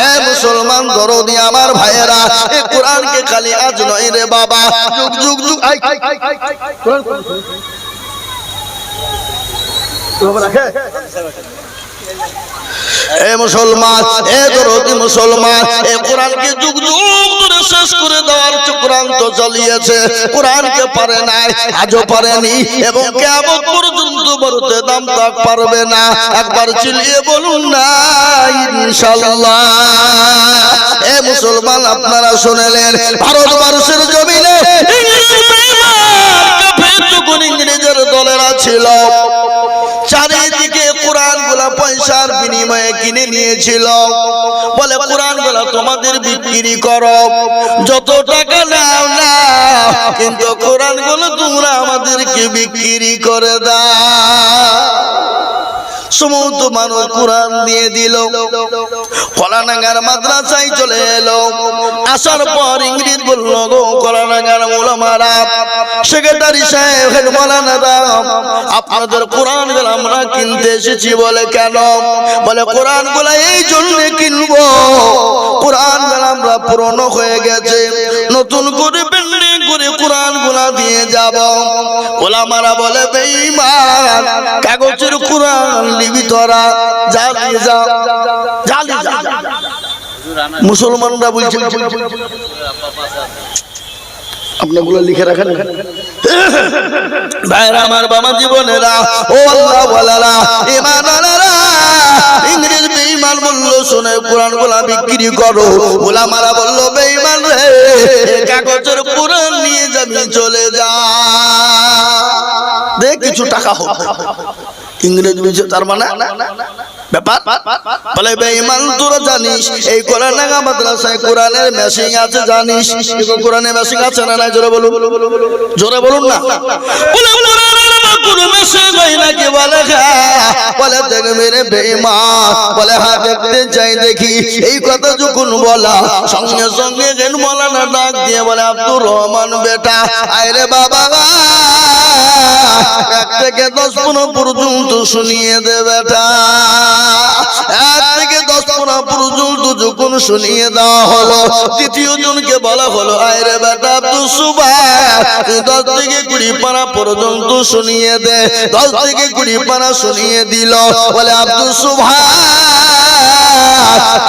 S1: এ মুসলমান দরদি আমার ভাইয়েরা, এই কোরআনকে খালি আজ নয় রে বাবা, যুগ যুগ যুগ এ মুসলমান, এ দরদি মুসলমান, এ কোরআনকে যুগ যুগ ধরে শেষ করে দেওয়ার চক্রান্ত চালিয়েছে। কোরআনকে পারে নাই, আজও পারেনি, এবং কিয়ামত পর্যন্ত বলতে দাম তাক পারবে না। একবার চিল্লিয়ে বলুন না ইনশাআল্লাহ। এ মুসলমান আপনারা শুনলেন, ভারতবর্ষের জমিনে ইংরেজের দলেরা ছিল, চারিদিকে কোরআন গুলা পয়সার বিনিময়ে কিনে নিয়েছিল। বলে কোরআনগুলো তোমাদের বিক্রি করো, যত টাকা নাও না, কিন্তু কোরআনগুলো তোমরা আমাদেরকে বিক্রি করে দাও। সমস্ত মানুষ কোরআন দিয়ে দিল। কলানাগার মাদ্রাসায় চলে এলো। আসার পর ইংরেজ বলল, গো কলানাগার ওলামারা, সেক্রেটারি সাহেব, মৌলানারা, আপনাদের কোরআনগুলো আমরা কিনতে এসেছি। বলে কেন? বলে কোরআনগুলো এই জন্য কিনবো, কোরআনগুলো আমরা পুরনো হয়ে গেছে, নতুন করে বিল্ডিং করে কোরআনগুলো দিয়ে যাব। ওলামারা বলে, বেঈমান, কাগজের কোরআন লিবি তোরা, জ্বালিয়ে যা, জ্বালিয়ে যা। মুসলমানরা বলছে, আপনাগুলো লিখে রাখেন ভাইরা আমার, বাবা জীবনেরা, ও আল্লাহ ওয়ালারা, ঈমানওয়ালারা, ইংরেজ বেঈমান বলল, শুনে কোরআনগুলো বিক্রি করো। ওলামারা বলল, বেঈমান রে, কাগজের কোরআন নিয়ে যাবি, চলে যা, দে কিছু টাকা হোক। ইংরেজ বুঝে তার মানে ব্যাপার। বলে, বেঈমান, তোরা জানিস এই কোরআনগা মাদ্রাসায় কোরআনের মেশিং আছে? জানিস কোরআনের মেশিং আছে না? নাই, জোরে বলুন, জোরে বলুন না। বলে, কোনো মেশিং হয় নাকি? বলে হ্যাঁ। বলে, দেখবে রে বেঈমান, বলে হ্যাঁ দেখতে চাই, দেখি। এই কথা যখন বলা, সঙ্গে সঙ্গে মৌলানা ডাক দিয়ে বলে, আব্দুর রহমান বেটা, আরে বাবা, 1 থেকে 10 পর্যন্ত শুনিয়ে দে বেটা। 1 থেকে 10 পর্যন্ত যখন শুনিয়ে দেওয়া হলো, দ্বিতীয় জনকে বলা হলো, আরে বেটা আব্দুল সুবহান, 10 থেকে 20 পারা পর্যন্ত শুনিয়ে দে। 10 থেকে 20 পারা শুনিয়ে দিল। বলে, আব্দুল সুবহান,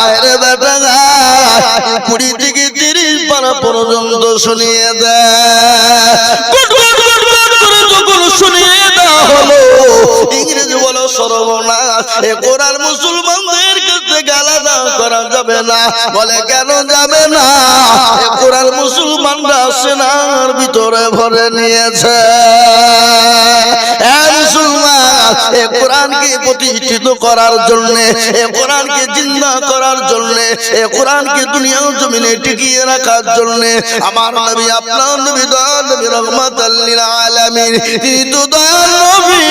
S1: আরে বেটা 20 থেকে 30 পারা পর্যন্ত শুনিয়ে দে। শুনিয়ে দেওয়া হলো। ইংরেজি বলো, সর্বনাশ, এ কোরআন মুসলমানদের কাছে আলাদা করা যাবে না। বলে, কেন যাবে না? এ কোরআন মুসলমানরা সেনার ভিতরে ভরে নিয়েছে। মুসলমান, এ কোরআনকে প্রতিষ্ঠিত করার জন্য, এ কোরআনকে জিন্দা করার জন্য, এ কোরআনকে দুনিয়ার জমিনে টিকিয়ে রাখার জন্য আমার নবী, আপনার নবী, দয়াল নবী, রহমাতাল লিল আলামিন, তিনি তো দয়াল নবী,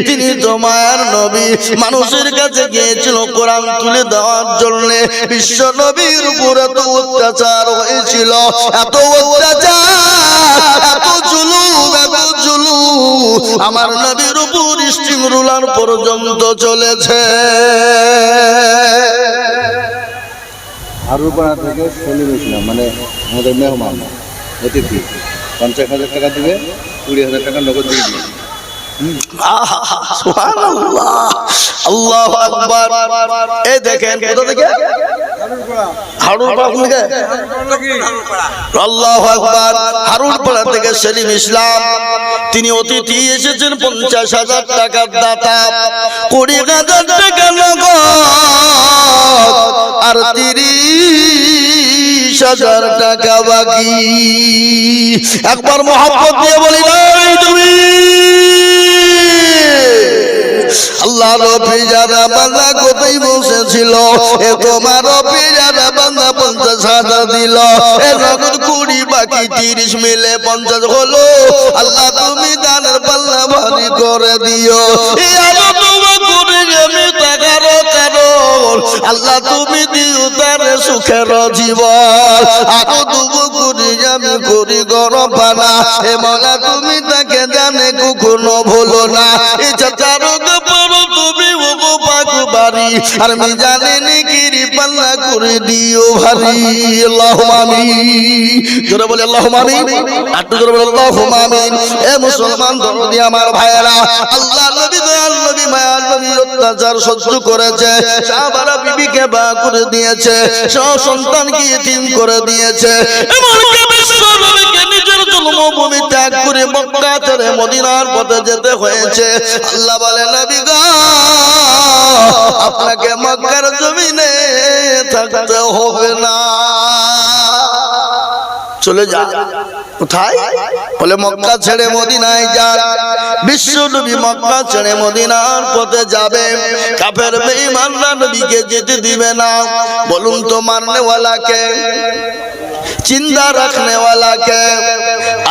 S1: তিনি তো মায়ার নবী, মানুষের কাছে গিয়েছিল কোরআন তুলে দেওয়ার জন্য। বিশ্ব নবীর উপর এত অত্যাচার হয়েছিল, এত অত্যাচার, এত জুলুম, এত জুলুম, আমার নবীর উপর স্টিম রুলার পর্যন্ত চলেছে।
S2: হারুপাড়া থেকে সেলিম ইসলাম, মানে আমাদের মেহমান অতিথি, 50,000 টাকা দিবে, 20,000 টাকা নগদ দিয়ে দিবে।
S1: সুবহানাল্লাহ, আল্লাহু আকবার। এই দেখেন, কোথা থেকে? হারুপাড়া থেকে। আল্লাহু আকবার। হারুপাড়া থেকে সেলিম ইসলাম, তিনি অতিথি এসেছেন। 50,000 টাকার দাতা, 20,000 টাকা নগদ আর 30,000 টাকা বাকি। একবার মহব্বত দিয়ে বলি, তুমি আল্লাহ রবি যারা বান্দা কোথায় বসেছিল, এ তোমার রবি যারা বান্দা 50,000 দিল, এ নগদ 20 বাকি 30 মিলে 50 হলো। আল্লাহ তুমি দানের পাল্লা ভারী করে দিও। আমি টাকার কারণ, আল্লাহ তুমি দিও তার সুখের জীবন। আরো দুবো করি আমি করি গরম পানা, এ মলা তুমি তাকে জানে কখনো ভুলো না। এ চাচারকে পড়ো তুমি ওগো পাকু বাড়ি, আর আমি জানি কিরি পাল্লা করে দিও ভারী। আল্লাহুম্মা আমিন, জোরে বলে আল্লাহুম্মা আমিন, আর জোরে বলে আল্লাহুম্মা আমিন। এ মুসলমান দরদি আমার ভাইয়েরা, আল্লাহ নবী, দয়াল নবী, মায়ার নবী অত্যাচার সহ্য করেছে। সাহাবারা বিবিকে বা করে দিয়েছে, সব সন্তানকে ইতিম করে দিয়েছে। এমনকি বিশ্বনবীকে নিজের জন্মভূমি ত্যাগ করে মক্কা ছেড়ে মদিনার পথে যেতে হয়েছে। আল্লাহ বলে, নবী গো, আপনাকে মক্কার জমিনে থাকতে হবে না, চলে যা। কোথায়? বলে মক্কা ছেড়ে মদিনায় যান। বিশ্ব নবী মক্কা ছেড়ে মদিনার পথে যাবে, কাফের বেঈমানরা নবীকে যেতে দিবে না। বলুন তো মারনে ওয়ালা কে, চিন্তা রাখনে ওয়ালা কে?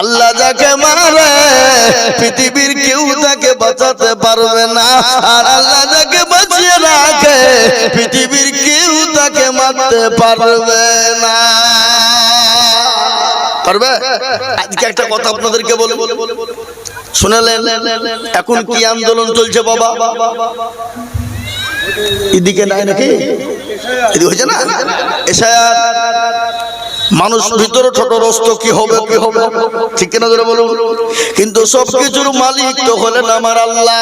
S1: আল্লাহ যাকে মারে পৃথিবীর কেউ তাকে বাঁচাতে পারবে না, আর আল্লাহ যাকে বাঁচিয়ে রাখে পৃথিবীর কেউ তাকে মারতে পারবে না। পারবে? আজকে একটা কথা আপনাদেরকে বলে শুনালেন, এখন কি আন্দোলন চলছে বাবা? এদিকে নাই নাকি? এদিকে হয়েছে না এশায়াত? মানুষ ভিতরে ছোটরস্ত কি হবে কি হবে, ঠিক কিনা ধরে বলুন। কিন্তু সবকিছুর মালিক তো হলেন আমার আল্লাহ।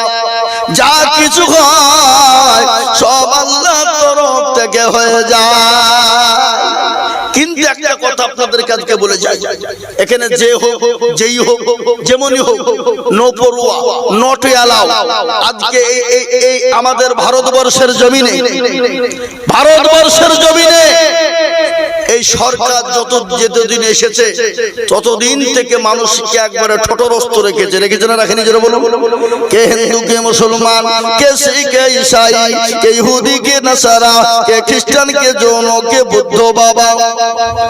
S1: যা কিছু হয় সব আল্লাহর তরফ থেকে হয়ে যায়। কিন্তু একটা কথা আপনাদের কাছে বলে যাই, এখানে যে হোক যেই হোক যেমনই হোক, নো পরোয়া নট অ্যালাউ। আজকে এই আমাদের ভারতবর্ষের জমিনে, ভারতবর্ষের জমিনে এই সরকার যতদিন এসেছে ততদিন থেকে মানুষকে একবারে ঠোঁটরস্ত রেখেছে। রেখেছে না রাখেনি? যারা বলুন, কে হিন্দু কে মুসলমান, কে শিখ কে ঈসাই, কে ইহুদি কে নাসারা, কে খ্রিস্টান কে জৈন, কে বুদ্ধ বাবা।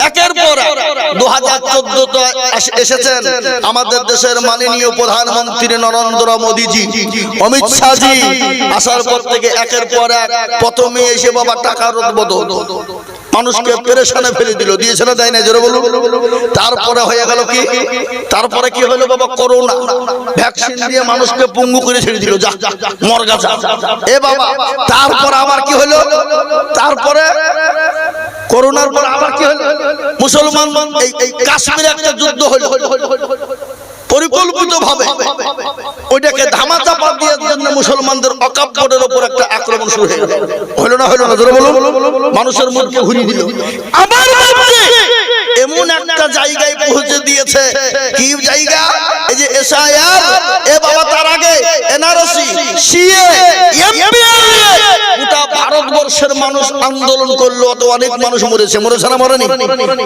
S1: একের পর 2014 এসেছেন আমাদের দেশের মাননীয় প্রধানমন্ত্রী নরেন্দ্র মোদীজি, অমিত শাহজি। আসার পর থেকে একের পর এক প্রথমে এসে বাবা টাকার বদল মানুষকে পেরেশানে ফেলে দিল। দিয়েছে না দেয় না? জোরে বলুন। তারপরে হয়ে গেল কি? তারপরে কি হলো বাবা? করোনা ভ্যাকসিন দিয়ে মানুষকে পঙ্গু করে ছেড়ে দিল, যা মরগা যা এ বাবা। তারপর আবার কি হলো? তারপরে করোনার পর আবার কি হলো? মুসলমান এই কাশ্মীরে একটা যুদ্ধ হলো পরিকল্পিত ভাবে। ওইটাকে ধামাচাপা দেওয়ার জন্য মুসলমানদের ওয়াকফ বোর্ডের উপর একটা আক্রমণ শুরু হয়ে গেল। হলো না? হলো না? জোরে বলুন। মানুষের মনকে ঘুরিয়ে দিল। আবার এমন একটা জায়গায় পৌঁছে দিয়েছে, কি জায়গা? এই যে এসআইআর, এ বাবা তার আগে এনআরসি, সিএ, এমপিআর, গোটা ভারতবর্ষের মানুষ আন্দোলন করলো, তো অনেক মানুষ মরেছে। মরেছে না মরেনি?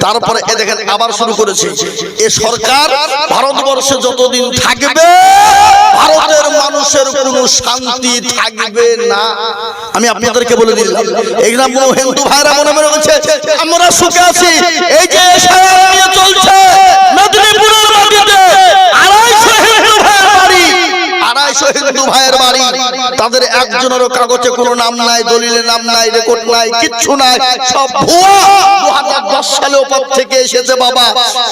S1: তারপরে এ দেখেন আবার শুরু করেছে। এ সরকার ভারতবর্ষে যতদিন থাকবে ভারতের মানুষের কোনো শান্তি থাকবে না। আমি আপনাদেরকে বলে দিলাম, এইগুলা হিন্দু ভাইরা মনে মনে বলছে আমরা সুখে আছি। এই যে এশায়াত নিয়ে চলছে মেদিনীপুরের মাটিতে 250 হিন্দু ভাইয়ের বাড়ি, তাদের একজনেরও কাগজে কোনো নাম নাই, দলিলে নাম নাই, রেকর্ড নাই, কিচ্ছু নাই, সব ভুয়া। 2010 সালে ওপর থেকে এসেছে বাবা,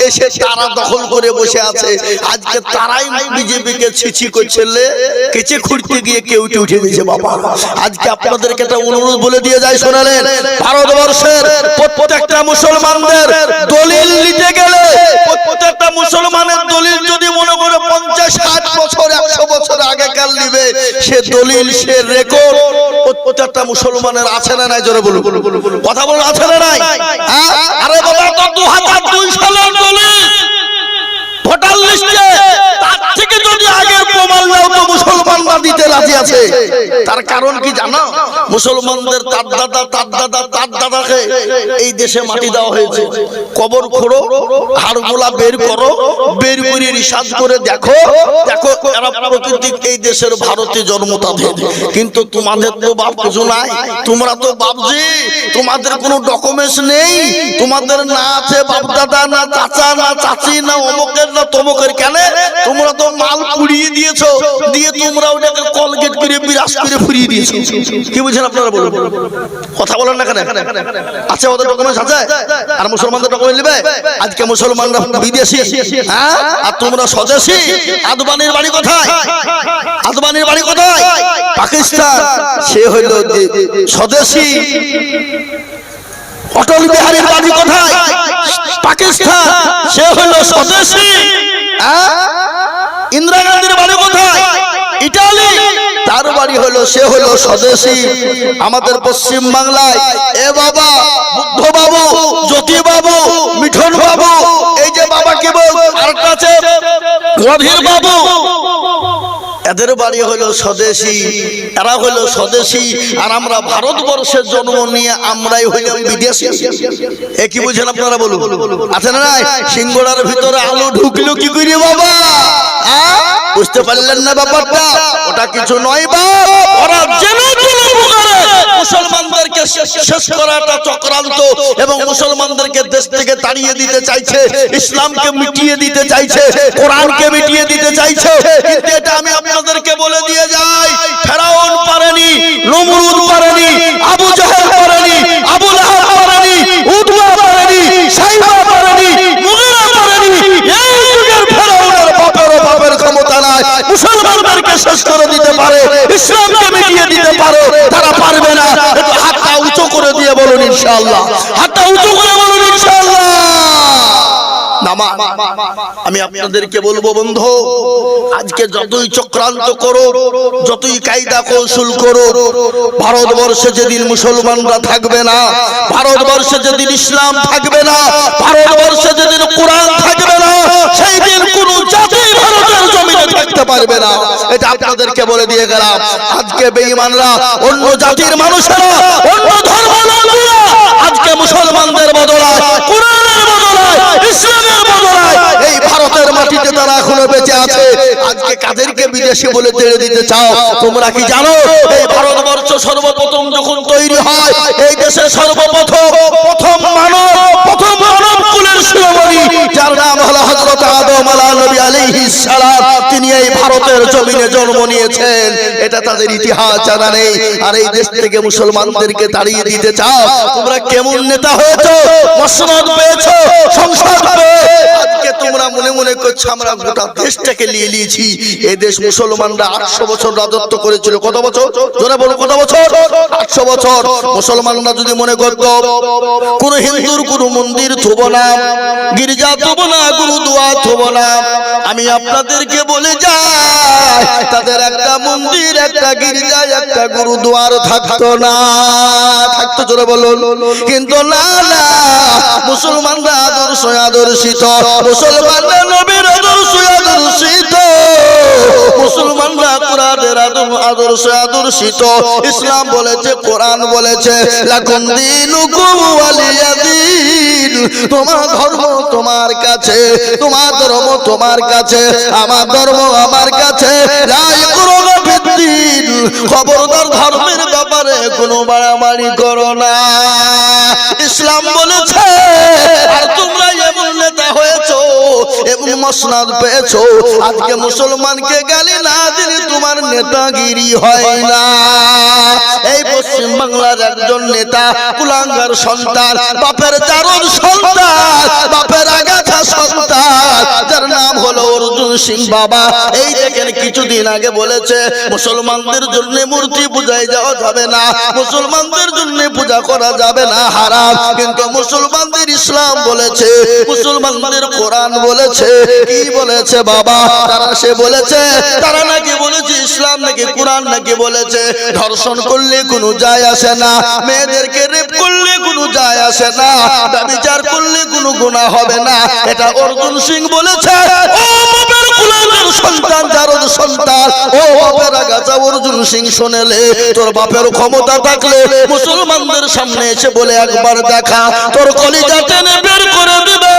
S1: এসে তারা দখল করে বসে আছে। আজকে তারাই বিজেপিকে ছিছি করছেলে, কেচে খুঁড়তে গিয়ে কেউ উঠে দিয়েছে বাবা। আজকে আপনাদেরকে একটা অনুরোধ বলে দিয়ে যায়, শোনালেন, ভারতবর্ষের প্রত্যেকটা মুসলমানদের দলিল নিতে গেলে, প্রত্যেকটা মুসলমানের দলিল যদি মনে করে 50-60 বছর 100 বছর আগেকার নিবে, সে দলিল সে রেকর্ড প্রত্যেকটা মুসলমানের আছে না নাই? জোরে বলুন, কথা বলুন, আছে না নাই? আরে বাবা, তো 2002 সালের দলিল ভোটার লিস্টে, তার থেকে যদি আগের প্রমাণ নাও তো মুসলমানরা দিতে রাজি আছে। তার কারণ কি জানো? মুসলমানদের তার দাদা তার দাদা তার দাদাকে এই দেশে মাটি দেওয়া হয়েছে। কবর খোঁড়ো, হাড়গোলা বের করো, বের করে রিসার্চ করে দেখো, দেখো এরা প্রকৃতিক এই দেশের ভারতে জন্ম তাদের। কিন্তু তোমাদের তো বাপ কিছু নাই, তোমরা তো বাপজি, তোমাদের কোনো ডকুমেন্টস নেই, তোমাদের না আছে বাপ দাদা, না চাচা, না চাচি, না অমুকের না তমুকের। কেন? তোমরা তো মাল পুড়িয়ে দিয়েছো, দিয়ে তোমরা ওটাকে কলগেট করে বিরাজ করে ফুরিয়ে দিয়েছো। কি বুঝছেন আপনারা? বলুন, কথা বলেন না কেন? আচ্ছা, ওদের ডকুমেন্টস আছে আর মুসলমানদের ডকুমেন্ট নেবে? আজকে মুসলমানরা বিদেশি, হ্যাঁ, আর তোমরা স্বদেশী। আদবানির বাড়ি কোথায়? আদবানির বাড়ি কোথায়? পাকিস্তান। সে হইল স্বদেশী। অটল বিহারীর বাড়ি কোথায়? পাকিস্তান। সে হলো স্বদেশী। ইন্দিরা গান্ধীর বাড়ি কোথায়? ইটালি। তার বাড়ি হলো, সে হলো স্বদেশী। আমাদের পশ্চিম বাংলায় এ বাবা বুদ্ধ বাবু, জ্যোতি বাবু, মিঠন বাবু, এই যে বাবা কি বল, আর কাছে অধীর বাবু, এদের বাড়ি হলো স্বদেশী, এরা হলো স্বদেশী, আর আমরা ভারতবর্ষের জন্ম নিয়ে আমরাই হইলাম বিদেশী। এ কি বুঝেন আপনারা বলুন? আছে না নাই? সিঙ্গড়ার ভিতরে আলু ঢুকলো কি করে বাবা? বুঝতে পারলেন না ব্যাপারটা? ওটা কিছু নয় বাপ, ওরা যেন মুসলমানদেরকে শেষ করাটা চক্রান্ত, এবং মুসলমানদেরকে দেশ থেকে তাড়িয়ে দিতে চাইছে, ইসলামকে মিটিয়ে দিতে চাইছে, কোরআনকে মিটিয়ে দিতে চাইছে। কিন্তু এটা আমি আপনাদেরকে বলে দিয়ে যাই, ফেরাউন পারেনি, নমরুদ পারেনি, আবু জাহেল পারেনি, আবু লাহাব পারেনি, উতবা পারেনি, সাইবা পারেনি, মুগীরা পারেনি। এই যুগের ফেরাউনের বাপের ক্ষমতা নাই মুসলমানদেরকে শেষ করে দিতে পারে, ইসলামকে মিটিয়ে দিতে পারে, তারা পারবে না। হাতটা উঁচু করে দিয়ে বলুন ইনশাআল্লাহ, হাতটা উঁচু করে বলুন ইনশাআল্লাহ। আমি আপনাদেরকে বলবো বন্ধু, আজকে যতই চক্রান্ত করো, যতই কায়দা কৌশল করো, ভারতবর্ষে যেদিন মুসলমানরা থাকবে না, ভারতবর্ষে যেদিন ইসলাম থাকবে না, ভারতবর্ষে যেদিন কোরআন থাকবে না, সেই দিন কোন জাতি ভারতের জমিনে থাকতে পারবে না। এটা আপনাদেরকে বলে দিয়ে গেলাম। আজকে বেঈমানরা, অন্য জাতির মানুষেরা, অন্য ধর্মাবলম্বীরা আজকে মুসলমানদের বদলায়, কোরআনের বদলায়, ইসলামের বদলায় এই ভারতের মাটিতে তারা এখনো বেঁচে আছে। আজকে কাদেরকে বিদেশি বলে তেড়ে দিতে চাও? তোমরা কি জানো এই ভারতবর্ষ সর্বপ্রথম যখন তৈরি হয়, এই দেশে প্রথম মানব কুলের শিরোমণি, যার নাম হলো হযরত আদম নবী আলাইহিস সালাম, তিনি এই ভারতের জমিনে জন্ম নিয়েছেন। এটা তাদের ইতিহাস জানা নেই। আর এই দেশ থেকে মুসলমানদেরকে তাড়িয়ে দিতে চাও? তোমরা কেমন নেতা হয়েছো, মসনদ পেয়েছো, সংসদ পেয়ে আজকে তোমরা মনে মনে করছো আমরা গোটা দেশটাকে নিয়ে নিয়েছি। এই দেশ মুসলমানরা 800 বছর রাজত্ব করেছিল। কত বছর? জোরে বলো, কত বছর? 800 বছর। মুসলমানরা যদি মনে করতো কোন হিন্দুর কোন মন্দির থব না, গির্জা থব না, গুরুদুয়া থব না, আমি আপনাদেরকে বলে যাই তাদের একটা মন্দির, একটা গির্জা, একটা গুরুদুয়ার থাকতো না। থাকতো? জোরে বলো। কিন্তু না না, মুসলমানরা আদর্শিত, মুসলমানরা নবীর আদর্শিত, মুসলমানরা কোরআনের আদর্শিত। ইসলাম বলেছে, কোরআন বলেছে, লাকুম দীনুকুম ওয়ালিয়া দীন, তোমার ধর্ম তোমার কাছে, তোমার ধর্ম তোমার কাছে, আমার ধর্ম আমার কাছে। লা ইকরাহা ফিদ্দীন, খবরদার ধর্মের ব্যাপারে কোনো বাড়াবাড়ি করো না। ইসলাম বলেছে। আর তোমরা এমন নেতা হয়েছো, এমন মসনদ পেয়েছো, আজকে মুসলমানকে গালি না দিলে তোমার নেতাগিরি হয় না। এই পশ্চিম বাংলার একজন নেতা কুলাঙ্গার সন্তান, বাপের জারদ সন্তান, বাপের আগাছা সন্তান, যার নাম হলো অর্জুন সিং বাবা। এই দেখেন কিছুদিন আগে বলেছে মুসলমানদের জন্য মূর্তি পূজায় যাওয়া যাবে না, মুসলমানদের জন্য পূজা করা যাবে না, হারাম। কিন্তু মুসলমানদের ইসলাম বলেছে, মুসলমানদের কোরআন বলেছে। কি বলেছে বাবা? তারা সে বলেছে, তারা নাকি বলেছে ইসলাম নাকি কোরআন নাকি বলেছে ধর্ষণ করলে কোনো যায় আসে না, মেয়েদেরকে রেপ করলে কোনো যায় আসে না, ব্যভিচার করলে কোনো গুনাহ হবে না। এটা অর্জুন সিং বলেছে। ও বাপের কুলাঙ্গার সন্তান, জারদ সন্তান, ও বাপের আগাছা অর্জুন সিং, শুনেলে তোর বাপের ক্ষমতা থাকলে মুসলমানদের সামনে এসে বলে একবার দেখা, তোর কলিজা টেনে বের করে দিবে।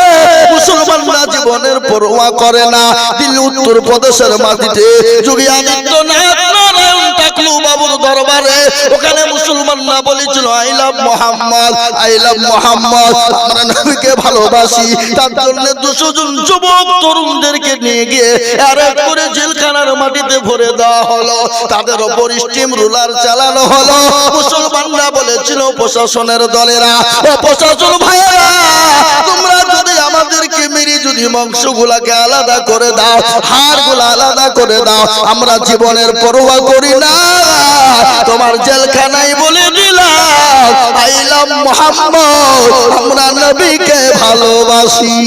S1: মুসলমানরা জীবনের পরোয়া করে না। দিল্লি উত্তর প্রদেশের মাটিতে যোগী আদিত্যনাথ নারায়ণ টাকলু বাবুর দরবারে, ওখানে মুসলমানরা বলেছিল I love Mohammad, I love Mohammad, আমরা নবীকে ভালোবাসি। তার জন্য 200 জন যুবক তরুণদেরকে নিয়ে গিয়ে অ্যারেস্ট করে জেলখানার মাটিতে ভরে দেওয়া হলো, তাদের উপর স্টিম রুলার চালানো হলো। মুসলমানরা বলেছিল প্রশাসনের দলেরা, ও প্রশাসন ভাইয়েরা, তোমরা যদি আমাদেরকে মেরে যদি মাংসগুলাকে আলাদা করে দাও, হাড়গুলা আলাদা করে দাও, আমরা জীবনের পরোয়া করি না। তোমার জেলখানায় বলে দিলাম আই লাভ মুহাম্মদ, আমরা নবীকে ভালোবাসি।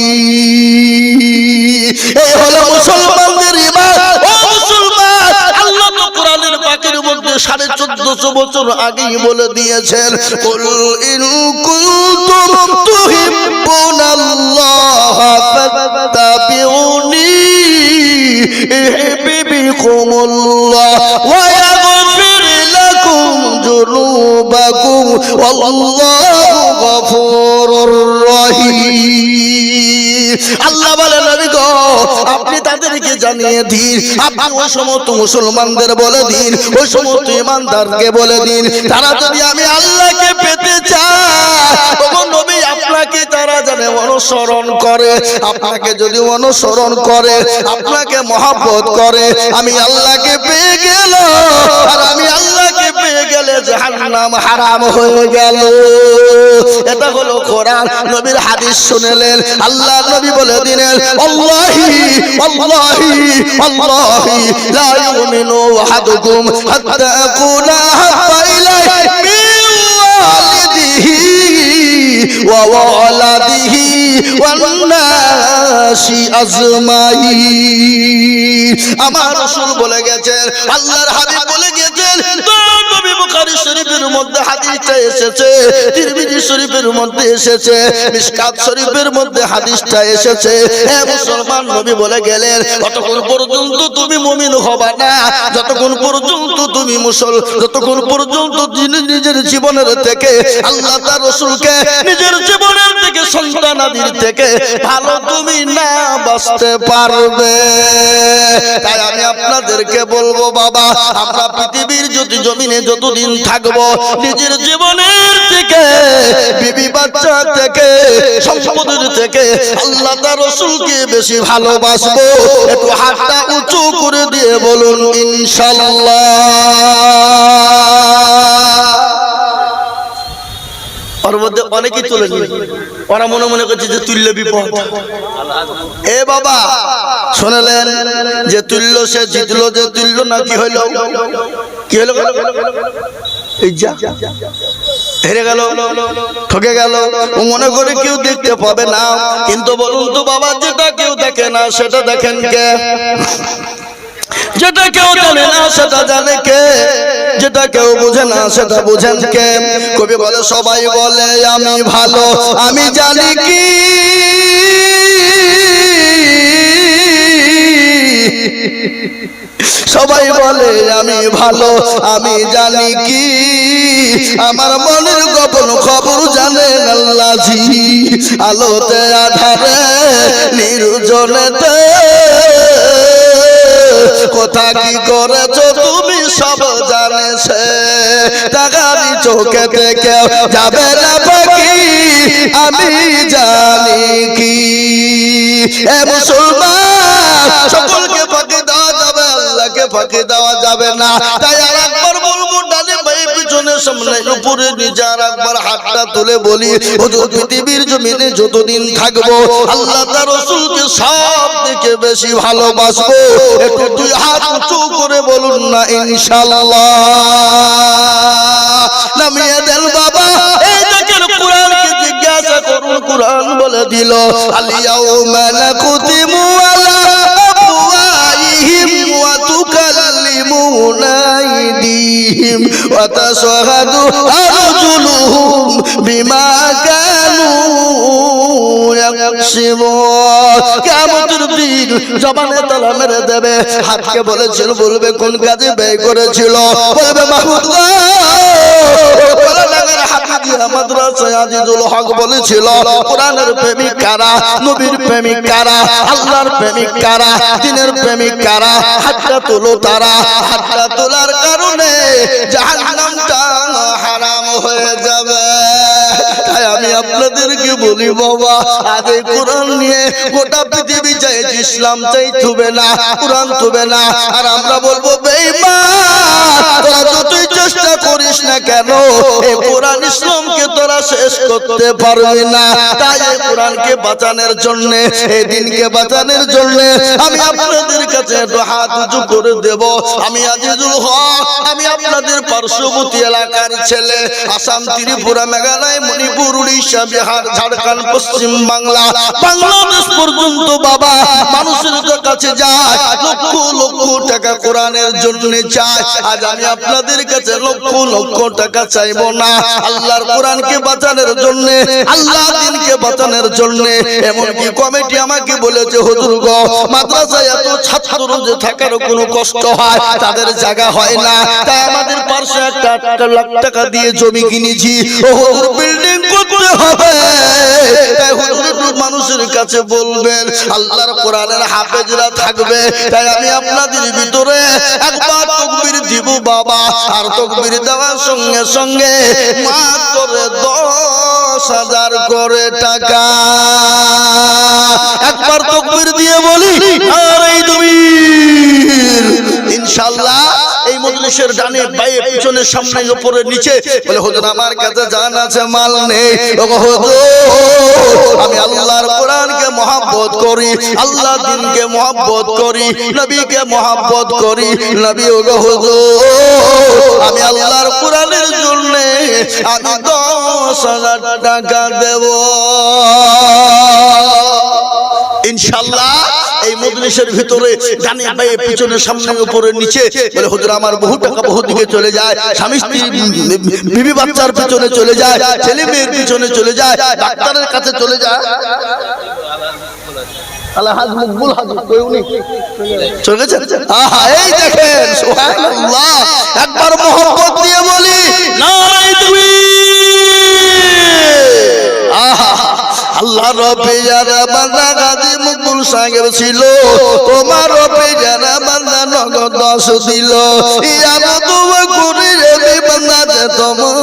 S1: এই হলো মুসলমানদের ঈমান। ও মুসলমান, আল্লাহ তো কোরআনের পাকের মধ্যে 1450 বছর আগেই বলে দিয়েছেন, কুল ইন কুনতুম তুহিব্বুনাল্লাহ ফাত্তাবিউনি ইউহিব্বুকুমুল্লাহ ওয়া ইয়াগফির লাকুম যুনুবাকুম ওয়াল্লাহু গফুরুর রহিম। আল্লাহ বলে নবী গো আপনি তাদেরকে জানিয়ে দিন, আপনি ওই সমস্ত মুসলমানদের বলে দিন, ওই সমস্ত ইমানদারকে বলে দিন, তারা যদি আমি আল্লাহকে পেতে চায়, ওগো নবী আপনাকে তারা জানে অনুসরণ করে, আপনাকে যদি অনুসরণ করে, আপনাকে মহব্বত করে, আমি আল্লাহকে পেয়ে গেল, আর আমি আল্লাহকে পেয়ে গেলে জাহান্নাম হারাম হয়ে গেল। এটা হলো কোরআন। নবীর হাদিস শুনলেন, আল্লাহ নবী বলে দিলেন আল্লাহি আল্লাহি আল্লাহি লা ইউমিনু আহাদুকুম হাত্তা আকুনা হাব্বা ইলাইহি মিন ওয়ালিদিহি ওয়া ওয়ালাদিহি ওয়ান নাসি আজমাইন। আমার রাসূল বলে গেছেন, আল্লাহর হাবিব বলে গেছেন, নবী বুখারী শরীফের মধ্যে হাদিসটা এসেছে, তিরমিজি শরীফের মধ্যে এসেছে, মিশকাত শরীফের মধ্যে হাদিসটা এসেছে। হে মুসলমান, নবী বলে গেলেন যতক্ষণ পর্যন্ত তুমি মুমিন হবা না, যতক্ষণ পর্যন্ত তুমি যতক্ষণ পর্যন্ত নিজের জীবনের থেকে আল্লাহ তার রাসূলকে নিজের জীবনের থেকে সন্তানাদির থেকে ভালো তুমি না বাঁচতে পারবে। তাই আমি আপনাদেরকে বলবো বাবা, আমরা পৃথিবীর জমিনে যতদিন থাকবো নিজের জীবনের থেকে, বিবি বাচ্চা থেকে, সম্পদের থেকে আল্লাহ তার রাসূলকে বেশি ভালোবাসবো। একটু হাতটা উঁচু করে দিয়ে বলুন ইনশাআল্লাহ। ওর মধ্যে অনেকেই চলে যাবে, ওরা মনে মনে করছে যে তুল্য বিপদ। এ বাবা শুনলেন যে তুল্য সে জিতলো, যে তুল্য না কি হইলো, কি হলো, এই যা হেরে গেল, ঠকে গেল, ও মনে করে কেউ দেখতে পাবে না। কিন্তু বলুন তো বাবা, যেটা কেউ দেখে না সেটা দেখেন কে? যেটা কেউ জানে না সেটা জানে কে? যেটা কেউ বুঝে না সেটা বুঝেন কে? কবি বলে সবাই বলে আমি ভালো, আমি জানি কি সবাই বলে আমি ভালো, আমি জানি কি আমার মনের গোপন খবর জানেন আল্লাহজি। আলোতে আধারে নির্জনেতে কোথা কি করেছো তুমি সব জানেছে, তাগারি চোখে দেখে যাবে না বাকি, আমি জানি কি। এ মুসলমান, সকলকে ফাঁকি দেওয়া যাবে, আল্লাহকে ফাঁকি দেওয়া যাবে না। তাই আর একবার বলবো, ডানে বাঁয়ে পিছনে সামনে উপরে নিচে আর একবার হাতটা তুলে বলি, হুজুর পৃথিবীর জমিনে যতদিন থাকবো আল্লাহ তার রাসূলকে সব থেকে বেশি ভালোবাসবো। একটু দুই হাত উঁচু করে বলুন না ইনশাআল্লাহ। নামিয়ে দেন বাবা, এই দেখেন কোরআনকে জিজ্ঞাসা করুন, কোরআন বলে দিল আল ইয়াউমা নাকুতিমু আলা আফওয়াহিহিম ওয়া তুকাল্লিমুনা আইদিহিম ওয়া তাশহাদু আরজুলুহুম বিমা কানু ইয়াকসিবুন। কিয়ামতের দিন জবানে তালা মেরে দেবে, হাতকে বলেছিল, বলবে কোন কাজে ব্যয় করেছিল, বলবে মাহমুদ গো মাদ্রাসায় আজিজুল হক বলেছিল কোরআনের প্রেমিক কারা, নবীর প্রেমিক কারা, আল্লাহর প্রেমিক কারা, দ্বীনের প্রেমিক কারা, হাতটা তোলো তারা। হাতটা তোলার কারণে জাহান্নামটা হারাম হয়ে যাবে। তাই আমি আপনাদেরকে বলি বাবা, আজ এই কোরআন নিয়ে গোটা পৃথিবী চাইছে, ইসলাম চাই থুবে না, কোরআন থুবে না। আর আমরা বলবো বেঈমান, তোরা যতই চেষ্টা করিস না কেন এই কোরআন ইসলামকে তোরা শেষ করতে পারবি না। তাই এই কোরআনকে বাঁচানোর জন্য, এই দিনকে বাঁচানোর জন্য আমি আপনাদের কাছে একটু হাত উঁচু করে দেব। আমি আজিজুল হক, আমি আপনাদের পার্শ্ববর্তী এলাকার ছেলে, আসাম, ত্রিপুরা, মেঘালয়, মণিপুর, উড়িষ্যা উড়িষ্যা, বিহার, ঝাড়খণ্ড, পশ্চিম বাংলা, বাংলাদেশ পর্যন্ত বাবা মানুষের কাছে যায়, লক্ষ লক্ষ টাকা কোরআনের জন্য চায়। আজ আমি আপনাদের কাছে লক্ষ লক্ষ টাকা চাইবো না, আল্লাহর কোরআনকে বাঁচানোর জন্য, আল্লাহ দিনকে বাঁচানোর জন্য। এমনকি কমিটি আমাকে বলেছে, হুজুর গো, মাদ্রাসায় এত ছাত্র যে থাকার কোনো কষ্ট হয়, তাদের জায়গা হয় না, তাই আমাদের পাশে 1 লাখ টাকা দিয়ে জমি কিনেছি, ও হুজুর বিল্ডিং করতে হবে। তাই হুজুর একটু মানুষের কাছে বলবেন, আল্লাহর কোরআনের হাফেজরা থাকবে। তাই আমি আপনাদের ভিতরে একবার তাকবীর দিব বাবা, আর তাকবীর দেওয়ার সঙ্গে সঙ্গে মাত্র 10,000 করে টাকা। একবার তাকবীর দিয়ে বলি নারে তাকবীর। ইনশাআল্লাহ এই মজলিসের ডানে বাঁয়ে পিছনে সামনে উপরে নিচে বলে, হুজুর আমার কাছে জান আছে মাল নেই, ওগো হুজুর আমি আল্লাহর কোরআনকে মহব্বত করি, আল্লাহ দিনকে মহব্বত করি, নবীকে মহব্বত করি। নবী ওগো হুজুর আমি আল্লাহর কোরআনের জন্য আমি 10,000 টাকা দেব। ইনশাআল্লাহ এই মজলিসের ভিতরে ডানে বাঁয়ে পিছনে সামনে উপরে নিচে বলে, হুজুর আমার বহু টাকা বহু দিকে চলে যায়, স্বামী স্ত্রী বিবি বাচ্চার পিছনে চলে যায়, ছেলে মেয়ের পিছনে চলে যায়, ডাক্তারের কাছে চলে যায়। আলহাজ মকবুল হাজির কই উনি চলে গেছেন? আহা এই দেখেন সুবহানাল্লাহ। একবার মোহব্বত দিয়ে বলি নারে তাকবীর। আহা আল্লাহ রবে যারা বান্দা গাজী মকবুল সাহেব ছিল, তোমার রবে যারা বান্দা নগদ 10 দিল, ইয়ারা দোয়া করে রে বান্দা যে তোমার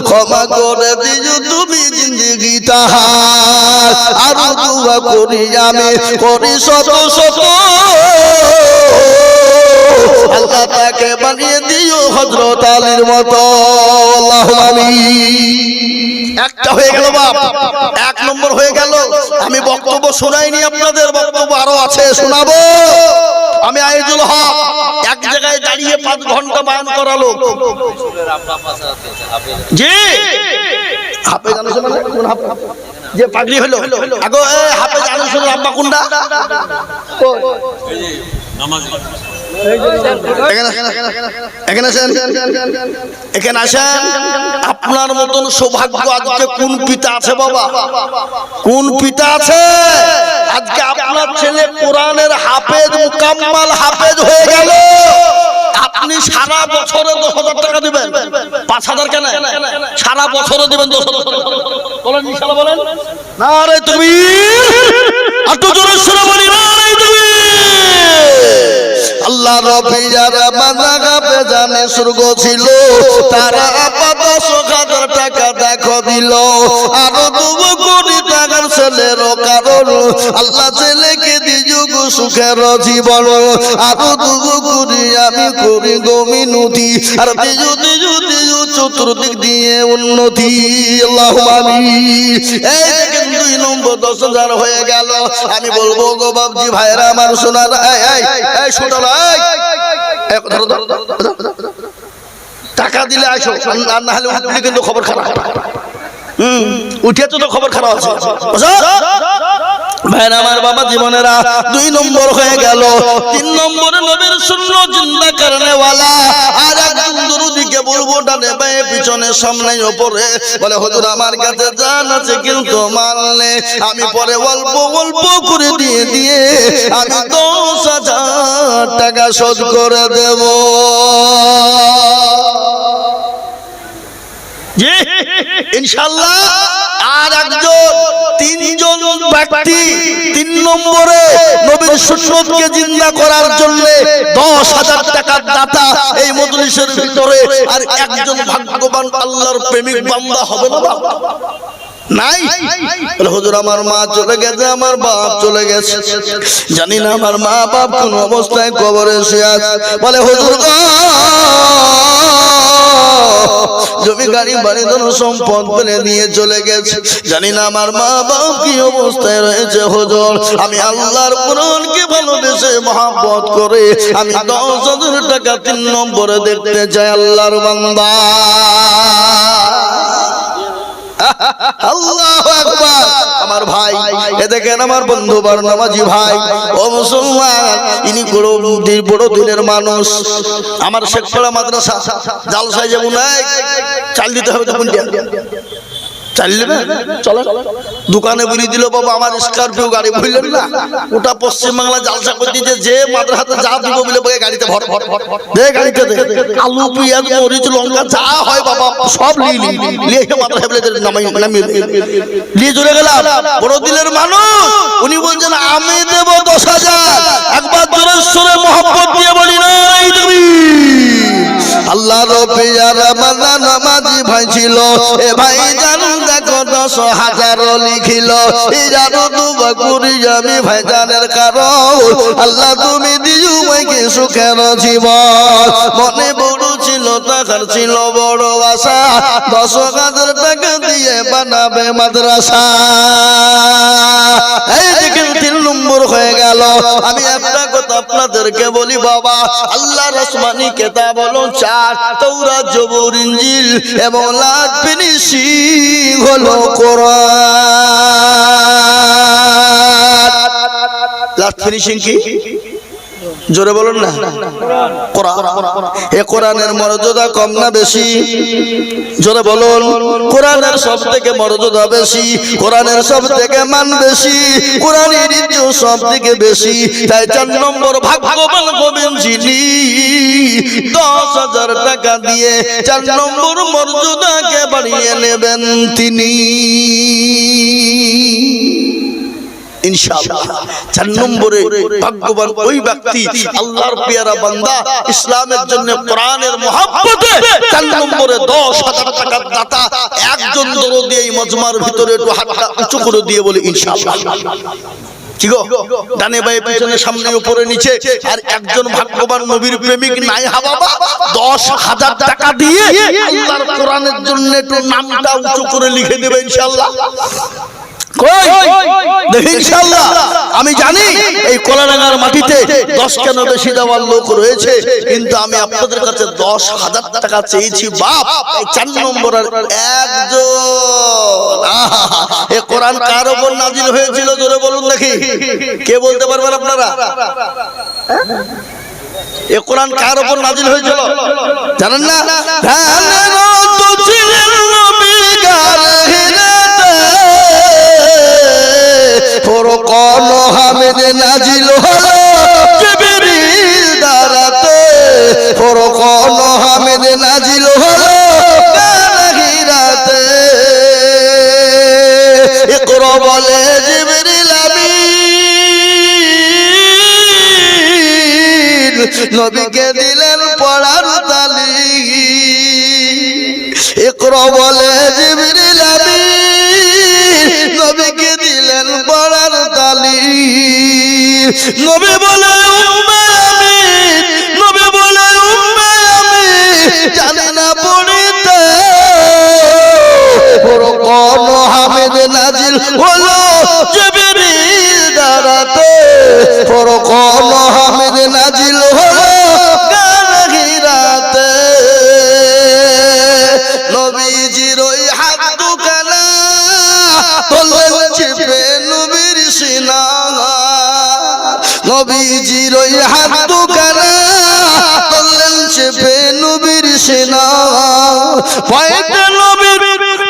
S1: ক্ষমা করে দিও তুমি জিন্দেগি তাহার। আর দোয়া করি আমি করি শত শত, আল্লাহ তাকে বানিয়ে দিও হযরত আলীর মতো। আল্লাহুম্মা আমিন। একটা হয়ে গেল বাপ, 1 নম্বর হয়ে গেল। আমি বক্তব্য শোনাইনি, আপনাদের বক্তব্য আরো আছে, শোনাবো। আমি আইজুল হক এক জায়গায় দাঁড়িয়ে 5 ঘন্টা বয়ান করালো। জি হাফেজ আনিস মানে কোন হাফেজ যে পাগড়ি হলো আগো হাফেজ আনিস আব্বা কোনটা নামাজি এখানে আসেন। আপনার মতন সৌভাগ্য আজকে কোন পিতা আছে বাবা? কোন পিতা আছে আজকে আপনার ছেলে কোরআনের হাফেজ, মুকাম্মাল হাফেজ হয়ে গেল? আপনি সারা বছরে 10,000 টাকা দিবেন, 5,000 কেন সারা বছরে দিবেন 10,000 বলেন ইনশাআল্লাহ বলেন নারে তাকবীর। এত জোরে সুরে বলি নারে তাকবীর। আল্লাহ রব্বি যারা বান্দা গাবে জানে স্বর্গ ছিল, তারা 10,000 টাকা দেখো দিল। আরো 2 কোটি টাকার ছেলের কারণ আল্লাহ ছেলেকে দিযুগ সুখের জীবন। আরো 2 কোটি আমি করি গমিনুতি, আর দিযু দিযু দিযু চতুর্দিক দিয়ে উন্নতি। আল্লাহুম্মা আমিন। এই দেখেন 2 নম্বর 10,000 হয়ে গেল। আমি বলবো গো বাবজি ভাইরা আমার সোনার, এই শোনালা টাকা দিলে আসো, আর না হলে উঠলে কিন্তু খবর খারাপ। উঠে তো খবর খারাপ আছে ভাইরা আমার বাবা জীবনেরা। 2 নম্বর হয়ে গেল। 3 নম্বরে নবীর সুন্নাত জিন্দা করনে ওয়ালা আর একজন দুরুদিকে বলবো ডানে বাঁয়ে পিছনে সামনে উপরে বলে, হুজুর আমার কাছে জান আছে কিন্তু মাল নেই, আমি পরে অল্প অল্প করে দিয়ে দিয়ে আমি 10,000 টাকা শোধ করে দেব। জি ইনশাআল্লাহ। আর একজন 3জন ব্যক্তি 3 নম্বরে নবীর সুন্নতকে জিন্দা করার জন্য 10,000 টাকার দাতা এই মজলিসের ভিতরে। আর একজন ভাগ্যবান আল্লাহর প্রেমিক বান্দা হবে না নাই? হুজুর আমার মা চলে গেছে, আমার বাপ চলে গেছে, জানি না আমার মা বাপ কোন অবস্থায় কবরে শুয়ে আছে। বলে হুজুর জমি গাড়ি বাড়ি ধন সম্পদ ফেলে নিয়ে চলে গেছে, জানি না আমার মা বাপ কি অবস্থায় রয়েছে। হুজুর আমি আল্লাহর কোরআনকে ভালোবেসে মহব্বত করে আমি 10,000 টাকা 3 নম্বরে দেখতে চাই আল্লাহর বান্দা। আল্লাহু আকবার। আমার ভাই এ দেখেন আমার বন্ধু নামাজি ভাই ও মুসলমান, ইনি বড় দিনের মানুষ। আমার শেখপাড়া মাদ্রাসা জালসায় যেমন চাল দিতে হবে, তখন চাইলে না চলে দোকানে বলি দিল বাবা আমার স্করপিও গাড়ি বললেন না, ওটা পশ্চিমবাংলা জালসা করতে যে মাদ্রাসাতে যা দিব বলে বলে গাড়িতে ভর দে, গাড়িতে দে আলু পেঁয়াজ মরিচ লঙ্কা যা হয় বাবা সব নিয়ে মাদ্রাসা নিয়ে চলে গেলাম। বড় দিলের মানুষ উনি বলছেন আমি দেব 10,000। একবার জোরে সোরে মহব্বত দিয়ে বলি না আল্লাহ রবিয়ার মানা নামাজি ভাই ছিল, এ ভাই জানু দেখো 10,000 লিখিল, এই জানো তু বকুরি আমি ভাই জানের কারণ আল্লাহ তুমি দিও মাইকে সুখের জীবন। মনে বড় ছিল টাকার ছিল বড় আশা, 10,000 টাকা দিয়ে বানাবে মাদ্রাসা। এই দেখেন 3 নম্বর হয়ে গেল। আমি একটা কথা আপনাদেরকে বলি বাবা, আল্লাহর আসমানি কিতাব হলো 4, তাওরাত জবুর ইনজিল এবং লাস্ট ফিনিশিং হলো কোরআন। লাস্ট ফিনিশিং কি জোরে বলুন না? কোরআন। এ কোরআনের মর্যাদা কম না বেশি? জোরে বলুন। কোরআনের সব থেকে মর্যাদা বেশি, কোরআনের সব থেকে মান বেশি, কোরআনের ইজ্জত সব থেকে বেশি। তাই 4 নম্বর ভাগ্যবান হবেন যিনি 10,000 টাকা দিয়ে 4 নম্বর মর্যাদাকে বাড়িয়ে নেবেন তিনি ইনশাআল্লাহ। 4 নম্বরে ভাগ্যবান ওই ব্যক্তি আল্লাহর পেয়ারা বান্দা, ইসলামের জন্য কোরআনের মহব্বতে 4 নম্বরে 10,000 টাকার দাতা। একজন দরদি এই মজমার ভিতরে একটু হাতটা উঁচু করে দিয়ে বলে ইনশাআল্লাহ। কি গো, ডানে বায়ে পিছনে সামনে উপরে নিচে, আর একজন ভাগ্যবান নবীর প্রেমিক নাই হা বাবা 10,000 টাকা দিয়ে আল্লাহর কোরআনের জন্য একটু নামটা উঁচু করে লিখে দেবে ইনশাআল্লাহ। ইনশাআল্লাহ আমি জানি এই কলাডাঙ্গার মাটিতে 10 কেন বেশি দেওয়ার লোক রয়েছে, কিন্তু আমি আপনাদের কাছে 10,000 টাকা চেয়েছি বাপ। এই 4 নম্বরের একজন। এই কোরআন কার উপর নাজিল হয়েছিল জোরে বলুন দেখি, কে বলতে পারবেন আপনারা? এই কোরআন কার উপর নাজিল হয়েছিল জানেন না? ফুরকান হামিদ নাজিল হলো জিবরিল দ্বারাতে, ফুরকান হামিদ নাজিল হলো গাহিরাতে। ইকরা বলে জিবরিল আমিন, নবীকে দিলেন পড়ার তালিম। ইকরা বলে জিবরিল আমিন, নবীকে দিলেন পড়ার তালিম। নবী বলে উম্মে আমিন, নবী বলে উম্মে আমিন জানি না পড়িতে। ফুরকান হামিদ নাজিল হলো জিবরিল দ্বারাতে, ফুরকান হামিদ নাজিল হলো গাহিরাতে। নবীজির ওই হাত দুখানা তোলেন চেপে নবীর সিনা, নবীজির ওই হাত দুখানা তোলেন চেপে নবীর সিনা। ভয়েতে নবীর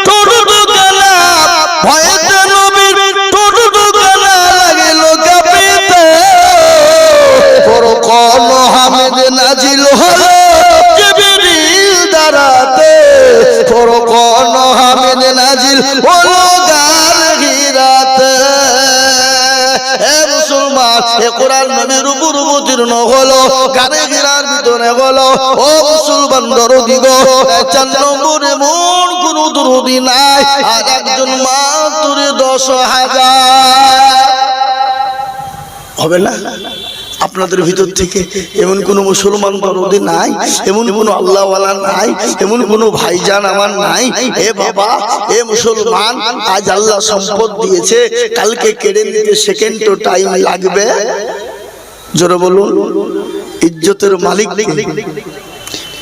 S1: ঠোঁট দুখানা, ভয়েতে নবীর ঠোঁট দুখানা লাগিল কাঁপিতে। ফুরকান হামিদ নাজিল হলো জিবরিল দ্বারাতে, ফুরকান হামিদ নাজিল হলো গাহিরাতে। হে মুসলমান, এ কোরআন নবীর উপর অবতীর্ণ হলো, গাহিরার ভিতরে হলো। ও মুসলমান দরদি গো, 4 নম্বরে মন কোন দরদি নাই, আর একজন মাত্র 10,000 হবে না? আপনাদের ভিতর থেকে এমন কোন মুসলমান দরদি নাই, এমন কোন আল্লাহওয়ালা নাই, এমন কোন ভাইজান আমার নাই? এ বাবা, এ মুসলমান, আজ আল্লাহ সম্পদ দিয়েছে, কালকে কেড়ে নিতে সেকেন্ড তো টাইম লাগবে। জোরে বলুন। ইজ্জতের মালিক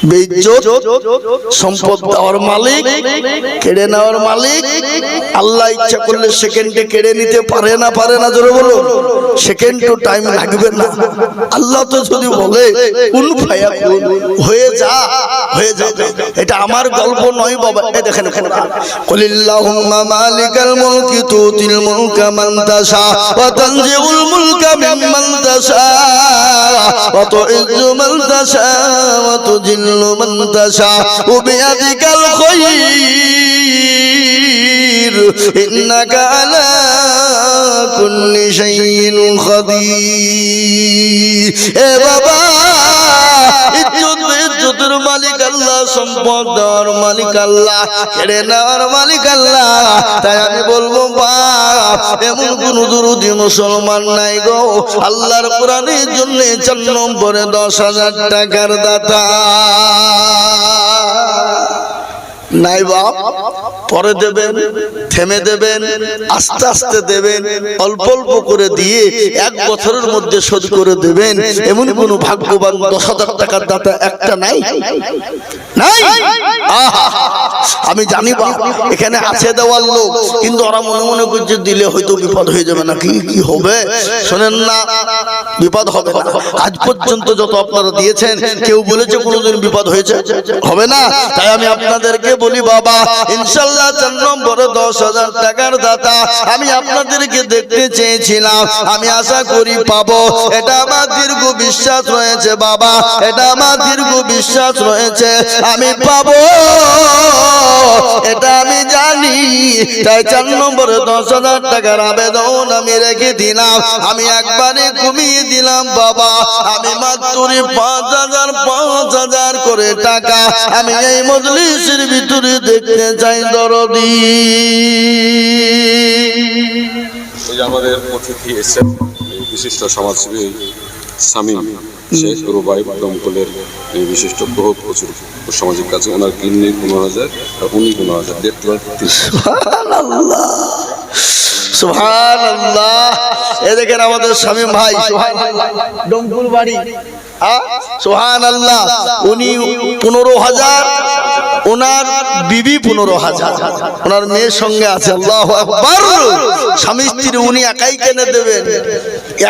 S1: বেইজ্জত, সম্পদ দেওয়ার মালিক, কেড়ে নেওয়ার মালিক। আল্লাহ ইচ্ছা করলে সেকেন্ডে কেড়ে নিতে পারে না, পারে না? জোরে বলুন। সেকেন্ড তো টাইম লাগবে না। আল্লাহ তো যদি বলে কুন ফায়াকুন, হয়ে যা, হয়ে যাবে। এটা আমার গল্প নয় বাবা। এই দেখেন, কুলিল্লাহুম্মা মালিকাল মুলকি তুতিল মুলকা মান তাশা ওয়া তানজিউল মুলকা মিম্মান তাশা ওয়া তুইজ্জু মান তাশা ওয়া তুজিল্লু মান তাশা ওয়া বিয়াদিকাল খায়র ইন্নাকা আলা কুল্লি শাইইন কাদির। এ বাবা, ইজ্জতের মালিক আল্লাহ, সম্পদ দেওয়ার মালিক আল্লাহ, কেড়ে নেওয়ার মালিক আল্লাহ। তাই আমি বলবো বাপ, এমন কোন দুরুদি মুসলমান নাই গো আল্লাহর কোরআনের জন্য 4 নম্বরে 10,000 টাকার দাতা নাই বাপ। পরে দেবেন, থেমে দেবেন, আস্তে আস্তে দেবেন, অল্প অল্প করে দিয়ে 1 বছরের মধ্যে শোধ করে দেবেন। এমন কোন ভাগ্যবান 10,000 টাকার দাতা একটা নাই, নাই। আমি জানি বাপ, এখানে আছে দেওয়ার লোক, কিন্তু ওরা মনে মনে করছে দিলে হয়তো বিপদ হয়ে যাবে। নাকি কি হবে? শোনেন না, বিপদ হবে না। আজ পর্যন্ত যত আপনারা দিয়েছেন, কেউ বলেছে কোনোদিন বিপদ হয়েছে? হবে না। তাই আমি আপনাদেরকে বলি বাবা, ইনশাআল্লাহ 4 নম্বরে 10,000 টাকার দাতা আমি আপনাদেরকে দেখতে চেয়েছিলাম। আমি আশা করি পাবো। এটা আমার দীর্ঘ বিশ্বাস রয়েছে বাবা, এটা আমার দীর্ঘ বিশ্বাস রয়েছে। আমি পাবো, এটা আমি জানি। তাই 4 নম্বরে 10,000 টাকার আবেদন আমি রেখে দিলাম। আমি একবারে কমিয়ে দিলাম বাবা। আমি মাত্র 5,000 করে টাকা আমি এই মজলিসের ভিতরে দেখতে চাই দরদি।
S3: আমাদের অতিথি এসেছেন বিশিষ্ট সমাজসেবী শামীম শেখ রুবাই দমকলের বিশিষ্ট বহুত প্রচুর সামাজিক কাজে। ওনার কিডনি 15,000 আর উনি 15,000, 1.5
S1: সুবহানাল্লাহ, সুবহানাল্লাহ। এই দেখেন আমাদের শামীম ভাই, সুবহানাল্লাহ, দমকল বাড়ি। সুবহানাল্লাহ। উনি 15,000, ওনার বিবি 15,000, ওনার মেয়ের সঙ্গে আছে। আল্লাহু আকবার। স্বামী স্ত্রী উনি একাই কেনে দেবেন,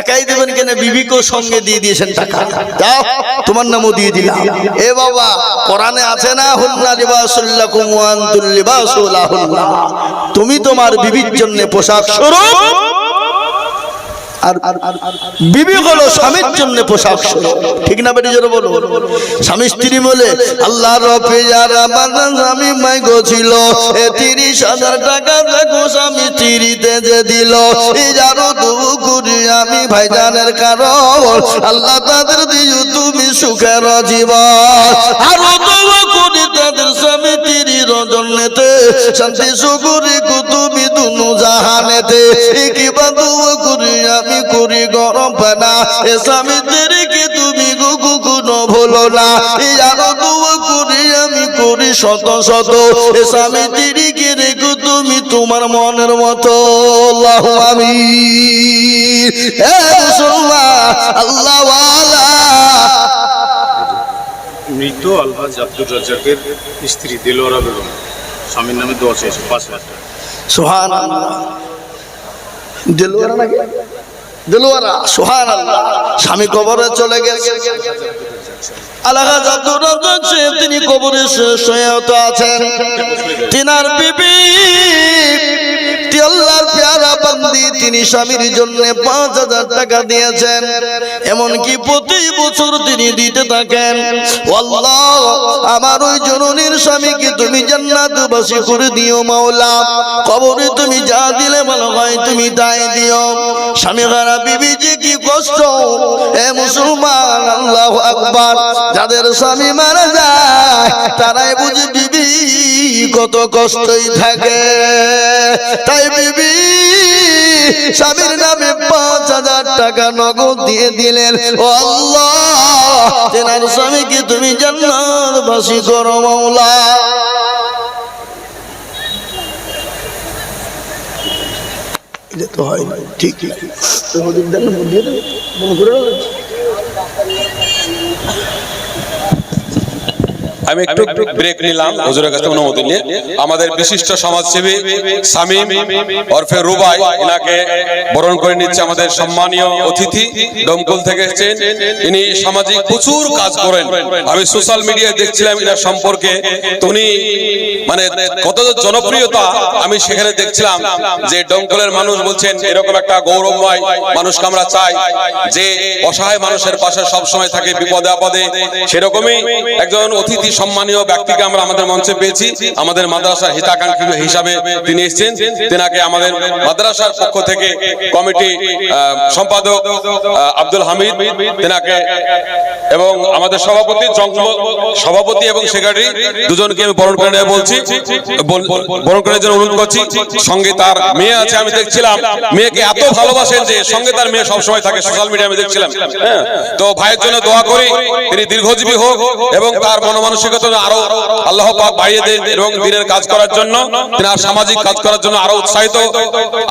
S1: একাই দেবেন কেনে, বিবিকেও সঙ্গে দিয়ে দিয়েছেন টাকা। যাও, তোমার নামও দিয়ে দিলাম। এ বাবা, কোরআনে আছে না, হুন্না লিবাসুল লাকুম ওয়া আনতুম লিবাসুল লাহুন্না। তুমি তোমার বিবির জন্য পোশাক স্বরূপ, আর বিবি হলো স্বামীর জন্য পোশাক স্বরূপ। ঠিক না বেটি? জোরে বলো। স্বামী স্ত্রী বলে আল্লাহর রফিজার আমার স্বামী মাই গো ছিল 30,000 টাকা দেখো স্বামী স্ত্রীতে যে দিল। এই যারো তবু করি আমি ভাইজানের কারণ আল্লাহ তাদের দিও তুমি সুখের জীবন। আরো তবু করি তাদের স্বামী স্ত্রীর জন্যতে শান্তি সুখরি তুমি দুনু জাহানেতে। কি বাদু করি আমি করি গরম পানা এ স্বামীদেরকে তুমি গুগুগুনো ভুলো না। আরো দুয়া করি আমি করি শত শত এ স্বামীদেরকে রেখো তুমি তোমার মনের মতো। আল্লাহু আমিন। হে মুসলমান আল্লাহ ওয়ালা।
S4: মৃত আলহাজ আব্দুর রাজ্জাকের স্ত্রী দেলোয়ারা বেগম স্বামীর নামে দোয়া চেয়েছে 5,000 টাকা।
S1: সুবহানাল্লাহ। দেলোয়ারা নাকি? দেলোয়ারা। সুবহানাল্লাহ। স্বামী কবরে চলে গেছে। আলহাজ আব্দুর রাজ্জাক সাহেব তিনি কবরে শোয়াত আছেন। তিনার বিবি আল্লাহর প্যারা বান্দি, তিনি স্বামীর জন্য 5,000 টাকা দিয়েছেন। এমনকি প্রতি বছর তিনি দিতে থাকেন। আল্লাহ, আমার ওই জননীর স্বামীকে তুমি জান্নাতবাসী করে দিও মাওলা। কবরে তুমি যা দিলে ভালো হয় তুমি তাই দিও। স্বামী হারা বিবি যে কি কষ্ট। এ মুসলমান আল্লাহু আকবার। যাদের স্বামী মারা যায় তারাই বুঝে বিবি কত কষ্টই থাকে। তাই বিবি স্বামীর নামে 5,000 টাকা নগদ দিয়ে দিলেন। ও আল্লাহ, তেনার স্বামীকে তুমি জান্নাতবাসী করো মাওলা। এটা তো হয় না, ঠিক ঠিক।
S3: আমি একটু ব্রেক নিলাম হুজুরের কাছে অনুমতি নিয়ে। আমাদের বিশিষ্ট সমাজসেবী শামীম ওরফে রুবাই, ইনাকে বরণ করে নিচ্ছে আমাদের সম্মানীয় অতিথি, ডমকল থেকে এসেছেন। ইনি সামাজিক প্রচুর কাজ করেন। আমি সোশ্যাল মিডিয়ায় দেখছিলাম ইনার সম্পর্কে, তো উনি মানে কত জনপ্রিয়তা আমি সেখানে দেখছিলাম যে ডমকলের মানুষ বলছেন এরকম একটা গৌরবময় মানুষকে আমরা চাই, যে অসহায় মানুষের পাশে সব সময় থাকে বিপদে আপদে। সেরকমই একজন অতিথি সম্মানীয় ব্যক্তিকে আমরা আমাদের মঞ্চে পেয়েছি। আমাদের মাদ্রাসার হিতাকাঙ্ক্ষী হিসাবে তিনি এসেছেন। তেনাকে আমাদের মাদ্রাসার পক্ষ থেকে কমিটি সম্পাদক আব্দুল হামিদ তেনাকে এবং আমাদের সভাপতি এবং সেক্রেটারি দুজনকে আমি বরণ করে নেওয়া বলছি, বরণ করার জন্য অনুরোধ করছি। সঙ্গে তার মেয়ে আছে, আমি দেখছিলাম মেয়েকে এত ভালোবাসেন যে সঙ্গে তার মেয়ে সবসময় থাকে, সোশ্যাল মিডিয়া আমি দেখছিলাম। তো ভাইয়ের জন্য দোয়া করি, তিনি দীর্ঘজীবী হোক এবং তার মনোমানসিকতা আরো আল্লাহ পাক বাড়িয়ে দেন এবং দিনের কাজ করার জন্য, তেনার সামাজিক কাজ করার জন্য আরো উৎসাহিত,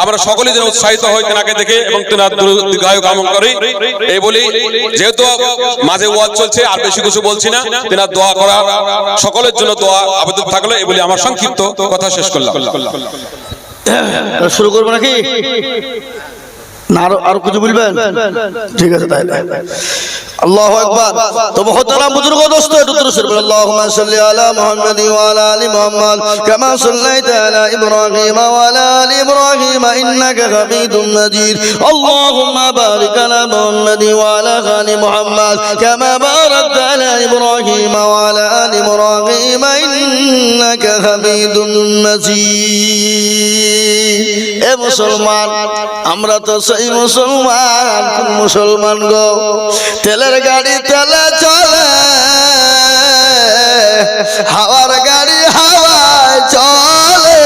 S3: আমরা সকলেই যেন উৎসাহিত হই তেনাকে দেখে এবং তেনার দীর্ঘায়ু কামনা করি। এই বলি, যেহেতু মাঝে ওয়াজ চলছে আর বেশি কিছু বলছি না, তেনার দোয়া করা সকলের জন্য দোয়া আবেদন থাকলো। এই বলি আমার সংক্ষিপ্ত কথা শেষ করলাম।
S1: শুরু করবো নাকি না আরো কিছু বলবেন? ঠিক আছে তাহলে আল্লাহু আকবার। তো মুহতারাম বুজুর্গ দোস্ত, একটু দরুদ শরীফ আল্লাহুম্মা সাল্লি আলা মুহাম্মাদ ওয়া আলা আলি মুহাম্মাদ কামা সাল্লাইতা আলা ইব্রাহিম ওয়া আলা আলি ইব্রাহিম ইন্নাকা হামিদুম মাজিদ। আল্লাহুম্মা বারিক আলা মুহাম্মাদ ওয়া আলা আলি মুহাম্মাদ কামা বারাকতা আলা ইব্রাহিম ওয়া আলা আলি ইব্রাহিম ইন্নাকা হামিদুম মাজিদ। এ মুসলমান, আমরা তো সেই মুসলমান, কোন মুসলমান গো? তেলের গাড়ি তেলে চলে, হাওয়ার গাড়ি হাওয়ায় চলে,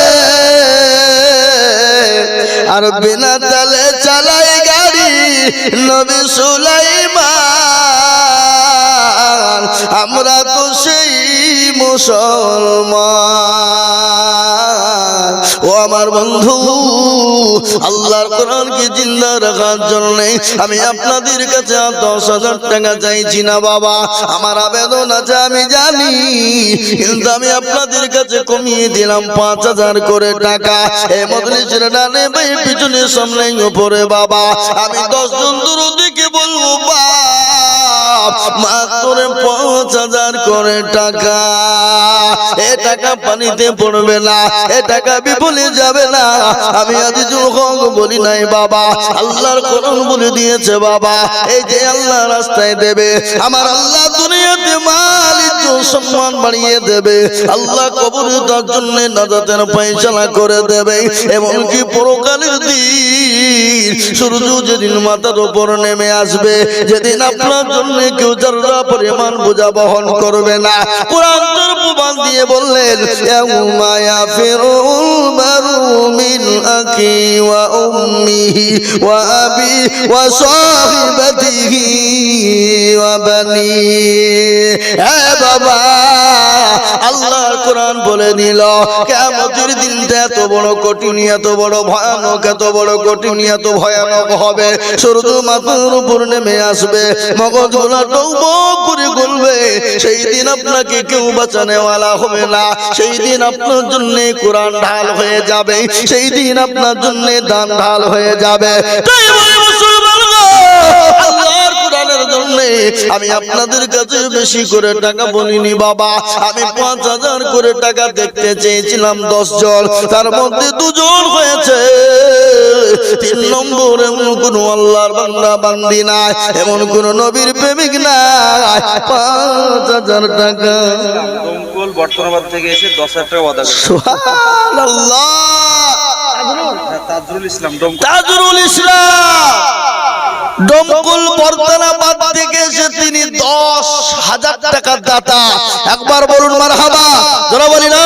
S1: আর বিনা তেলে চালাই গাড়ি নবী সুলাইমান। আমরা তো সেই মুসলমান। ও আমার বন্ধু, আল্লাহর কোরআনকে জিন্দা রাখার জন্য আমি আপনাদের কাছে 10,000 টাকা চাইছি না বাবা। আমার আবেদন আছে আমি জানি, কিন্তু আমি আপনাদের কাছে কমিয়ে দিলাম 5,000 করে টাকা। এই মজলিসের ডানে বাই পিছনে সামনে উপরে বাবা, আমি 10 জন দুরুদিকে বলবো বাপ মাত্র 5,000 করে টাকা। এ টাকা পানিতে পড়বে না, এ টাকা বিফলে যাবে না। আমি আজিজুল হক বলি নাই বাবা, আল্লাহর কোরআন বলে দিয়েছে বাবা। এই যে আল্লাহ রাস্তায় দেবে, আমার আল্লাহ দুনিয়াতে মাল ইজ্জত সম্মান বাড়িয়ে দেবে। আল্লাহ কবরে তার জন্য নাজাতের ফয়সালা করে দেবে। এমনকি পরকালের দিন সূর্য যেদিন মাথার উপর নেমে আসবে, যেদিন আপনার জন্য কেউ যারা পরিমাণ বোঝা বহন করবে না। কোরআন তার প্রমাণ দিয়ে বললেন, ইয়াউমা ইয়াফিরুল মারু মিন আকি ওয়া উম্মিহি ওয়া আবি ওয়া সাহিবাতিহি ওয়া বানি। হে বাবা, আল্লাহর কোরআন বলে দিল কিয়ামতের দিনটা এত বড় কঠিন, এত বড় ভয়ানক, এত বড় কঠিন, এত ভয়ানক হবে। সূর্য মাথার উপর নেমে আসবে, মগজগুলো টকবক করে গলবে। সেই দিন আপনাকে কেউ বাঁচানেওয়ালা হবে না। সেই দিন আপনার জন্য কোরআন ঢাল হয়ে যাবে, সেই দিন আপনার জন্য দান ঢাল হয়ে যাবে। তাই বলে মুসলমান গো, আল্লাহর কোরআনের জন্য আমি আপনাদের কাছে বেশি করে টাকা বলিনি বাবা। আমি 5,000 করে টাকা দেখতে চেয়েছিলাম 10 জন, তার মধ্যে 2 জন হয়েছে। 3 নম্বর এমন কোন আল্লাহর বান্দা বান্দি নাই, এমন কোন নবীর প্রেমিক নাই। 5,000 টাকা
S2: দমকল বর্তমানবাদ থেকে এসে 10,000 টাকা ওয়াদা করেছে।
S1: সুবহানাল্লাহ।
S2: তাজরুল ইসলাম দমকল,
S1: তাজরুল ইসলাম ডমকল বর্তমানবাদ থেকে এসে তিনি 10,000 টাকার দাতা। একবার বলুন মারহাবা, যারা বলি না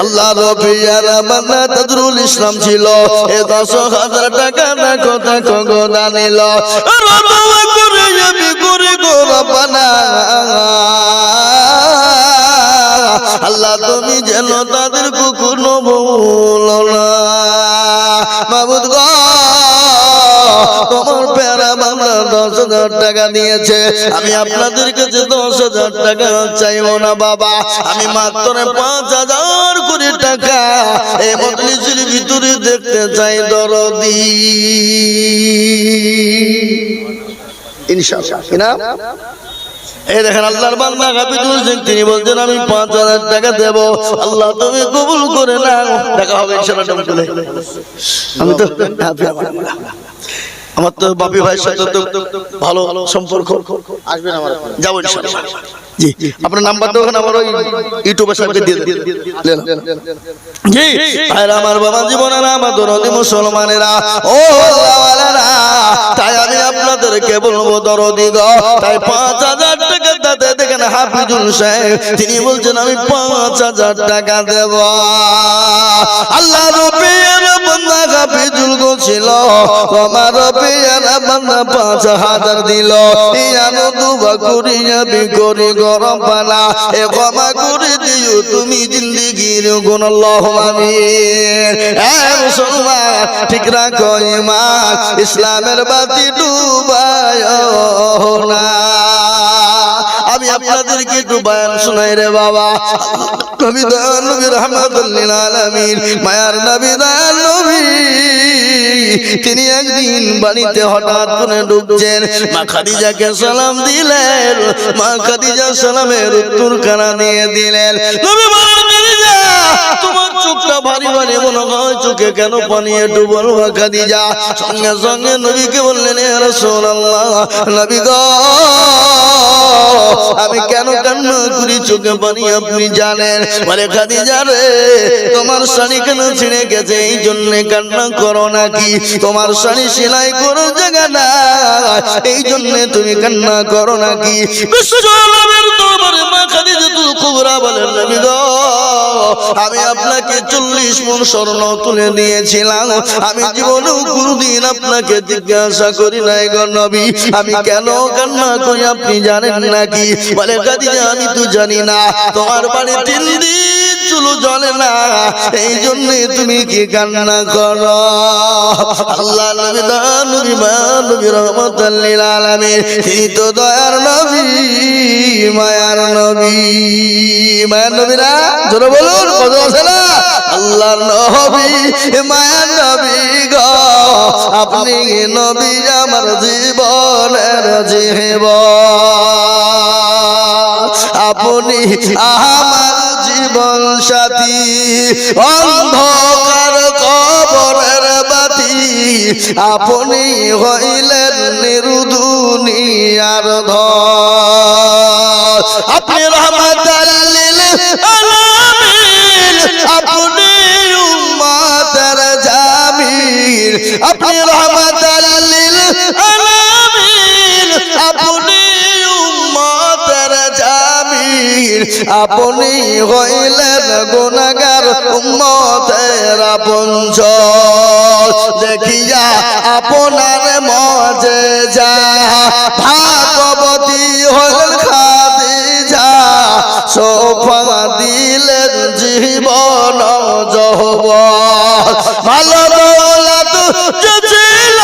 S1: আল্লাহ রবিয়ার বান্দা তাজরুল ইসলাম ছিল। এ 10,000 টাকা না কথা কগনা নিল। রদওয়া করে যাবি করে গো রব্বানা, আল্লাহ তুমি যেন তাদের কখনো ভুলো না। মাবুদ গো, তোমার প্যারা বান্দা 10,000 টাকা দিয়েছে, আমি আপনাদের কাছে 10,000 টাকা চাইব না বাবা, আমি মাত্র 5,000 কোটি টাকা এই মজলিসের ভিতরে দেখতে চাই দরদি ইনশাআল্লাহ। এই দেখেন আল্লাহর বান্দা হাফিজুল সিং তিনি বলছেন আমি 5,000 টাকা দেব, আল্লাহ তুমি কবুল করে নাও, টাকা হবে ইনশাআল্লাহ। আমি তো আমার তো বাপি ভাইয়ের সাথে তো ভালো সম্পর্ক,
S2: আসবেন আমার
S1: যাবো ইনশাআল্লাহ। জি আপনার নাম্বারটা ওখানে আমার ওই ইউটিউবের সাথে দিয়ে দেন। জি ভাইরা আমার, বাবা জীবনেরা আমার দরদি মুসলমানেরা, ও আল্লাহওয়ালারা, তাই আমি আপনাদেরকে বলবো দরদি গো, তাই 5,000 টাকা দাতে দেখেন হাফিজুল সাহেব তিনি বলছেন আমি 5,000 টাকা দেব। আল্লাহ রব্বির বান্দা হাফিজুল গো ছিল, আমার রব্বির বান্দা 5,000 দিল, ইয়ানো দুবা করিয়া বিকরি গরম পালা, এ ক্ষমা করে দিও তুমি জিন্দেগির গুণ, আল্লাহুম্মা আমিন। এ মুসলমান ঠিক রাখো ঈমান, ইসলামের বাতি ডুবায়ো না। আমি আপনাদেরকে একটু বয়ান শোনাই রে বাবা। নবী দয়াল নবী রাহমাতুল লিল আলামিন, মায়ার নবী দয়াল নবী তিনি একদিন বাড়িতে হঠাৎ করে ঢুকছেন, মা খাদিজাকে সালাম দিলেন, মা খাদিজা সালামের উত্তর কানা দিয়ে দিলেন। নবী বলেন খাদিজা তোমার চোখটা ভারী ভারী মনে হয়, চোখে কেন পানি একটু বলো খাদিজা। সঙ্গে সঙ্গে নবীকে বললেন ইয়া রাসূলুল্লাহ, নবী গো আমি কেন কান্না করি চোখে পানি আপনি জানেন। বলে খাদিজা রে তোমার শাড়ি কেন ছিঁড়ে গেছে এই জন্য কান্না করো নাকি, তোমার শাড়ি সেলাই করো জায়গা না এই জন্য তুমি কান্না করো নাকি। বিশ্বনবীর দরবারে মা খাদিজাতুল কুবরা বলেন নবী গো আমি আপনাকে 40 মণ স্বর্ণ তুলে দিয়েছিলাম, আমি জীবনেও কোনদিন আপনাকে জিজ্ঞাসা করি নাই গো নবী আমি কেন কান্না করি আপনি জানেন নাকি। বলে খাদিজা আমি তো জানি না, তোমার বাড়ি 3 দিন চুলো জ্বলে না এই জন্য তুমি কি কান্না করো। আল্লাহ নবী নবী নবী রহমাতুল লিল আলামিন তিনি তো দয়ার নবী মায়ার নবী, মায়ার নবী না জোরে বলুন কত আছে না। আল্লাহর নবী মায়ার নবী গো আপনি নবী আমার জীবনের জীবন, আপনি আমার জীবন সাথী, অন্ধকার কবরের বাতি আপনি হইলেন নিরুদুনিয়ার ধন, আপনি রহমাতাল লিল আলামিন, আপনি উম্মতের জামিল, আপনি রহমাতাল লিল আলামিন, আপনি উম্মতের জামিল, আপনি হইলেন গুনাহগার উম্মতের আপনজন, দেখিয়া আপনার মুজিজা ভাগবতী হলেন খাদিজা, সোফা দিলেন জীবন যৌবন, ভালো দৌলত যে ছিল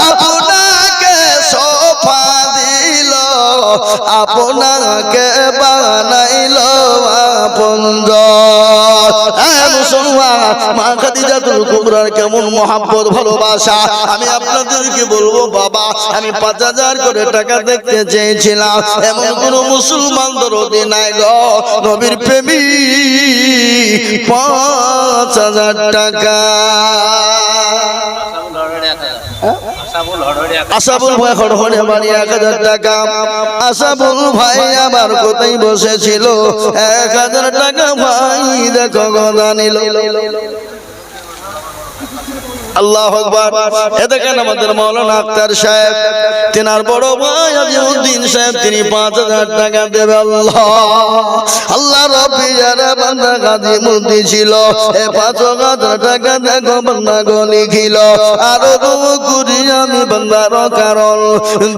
S1: আপনাকে সোফা দিল, আপনাকে বানাইল আপনজন। মুসলমান মা খাদিজাতুল কুবরার কেমন মহব্বত ভালোবাসা আমি আপনাদেরকে বলবো বাবা। আমি 5,000 করে টাকা দেখতে চেয়েছিলাম, এমন কোন মুসলমান দরদি নাই গো নবীর প্রেমিক 5,000 টাকা। আসাবুল ভাই হড়হড়ে বাড়ি 1,000 টাকা, আসাবুল ভাই আমার কোথায় বসেছিল 1,000 টাকা ভাই দেখো গদা নিল। আল্লাহু আকবার। এ দেখেন আমাদের মাওলানা আক্তার সাহেব তিনার বড় ভাই আজিউদ্দিন সাহেব তিনি 5,000 টাকা দেবে। আল্লাহ আল্লাহ রব্বির বান্দা গাজী মুদ্দি ছিল এ 5,000 টাকা দেখো বান্দা গলি খিল আর দোয়া করি আমি বান্দার কারণ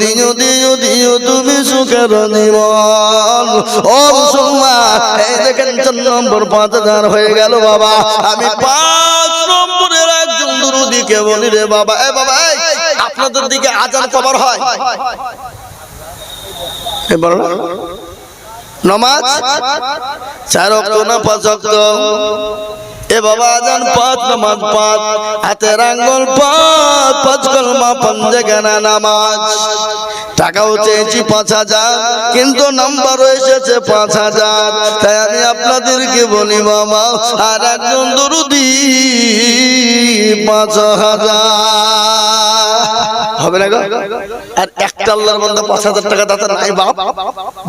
S1: দিও দিও দিও তুমি সুখের জীবন। ও মুসলমান এই দেখেন 4 নম্বর 5,000 হয়ে গেল বাবা। আমি 5 নম্বরের একজন দুরুদিকে বলি রে বাবা, এ বাবা আপনাদের দিকে আজান কবার হয়? এবার নামাজ 4 ওয়াক্ত না 5 ওয়াক্ত? এ বাবা আজান 5, নামাজ 5, হাতের আঙ্গুল 5 কলমা 5 জায়গানা নামাজ। টাকাও চেয়েছি 5000, কিন্তু নাম্বারও এসেছে 5000। তাই আমি আপনাদেরকে বলি বাবা, আর একজন দরুদি 5000 হবে না গো? আর একটা আল্লাহর বান্দা 5000 টাকা দাতা নাই বাপ?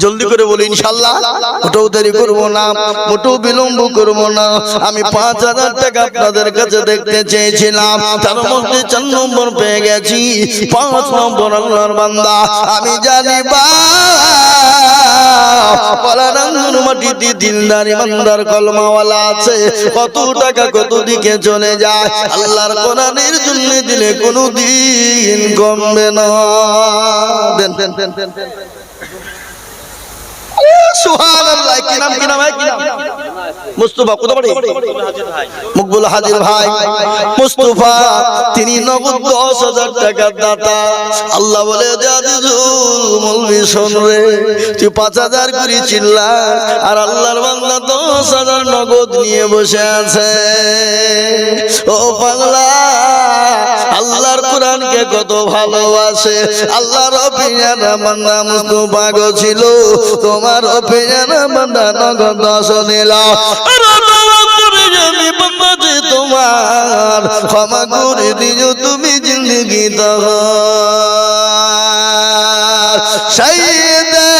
S1: জলদি করে বলি ইনশাআল্লাহ। মোটেও দেরি করব না, মোটেও বিলম্ব করব না। আমি 5000 টাকা আপনাদের কাছে দেখতে চেয়েছিলাম, তার মধ্যে 4 নম্বর পেয়ে গেছি। 5 নম্বর আল্লাহর বান্দা আমি জানি বালার মাটিতে দিলদার ইমানদার কলমাওয়ালা আছে। কত টাকা কত দিকে চলে যায়, আল্লাহর কোরআনের জন্য দিলে কোনো দিন কমবে না। দেন দেন দেন দেন দেন। সুবহানাল্লাহ। কি নাম কি নাম কি নাম? মুস্তাফা। কত বাড়ি? মকবুল হাজির ভাই মুস্তাফা। তিনি নগদ 10000 টাকা দাতা। আল্লাহ বলে মৌলভী শোন রে, তুই 5000 করে চিল্লা, আর আল্লাহর বান্দা 10000 নগদ নিয়ে বসে আছে। ও পাগলা, আল্লাহর কোরআনকে কত ভালোবাসে। আল্লাহর পিয়ারা বান্দা মুস্তাফা গো ছিল, তোমার পিয়ারা বান্দা নগদ 10 দিল। আমি বান্দাতে তোমার ক্ষমা করে দিও তুমি জিন্দগি তহার। সাইয়েদে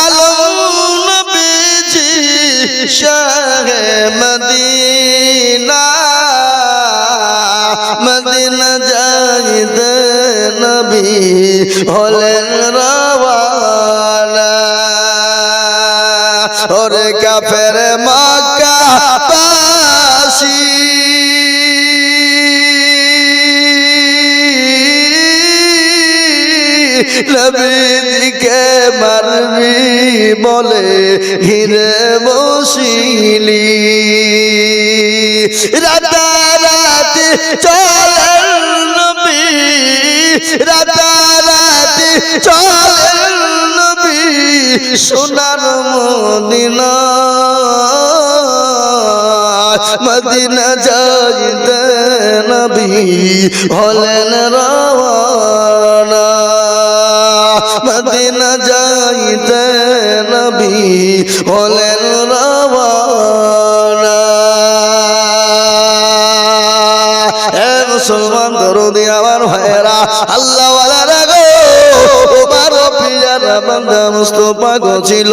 S1: আলম নবীজি শাহে মদিনা, মদিনা যাইতে নবী হলেন রওয়ানা। ওরে কাফের মক্কা বাসী নবীকে মারবি বলে ঘিরে বসিলি। রাতারাতি চলেন নবী, রাতারাতি চলেন নবী সোনার মদিনা। মদিনা যাইতে নবী হলেন রওয়ানা। মদিনা যাইতে নবী হলেন রওয়ানা। হে মুসলমান দরদি আমার ভাইরা, আল্লাহ ওয়ালা গো, তোমার পিয়ারা বান্দা মুস্তাফা গো ছিল।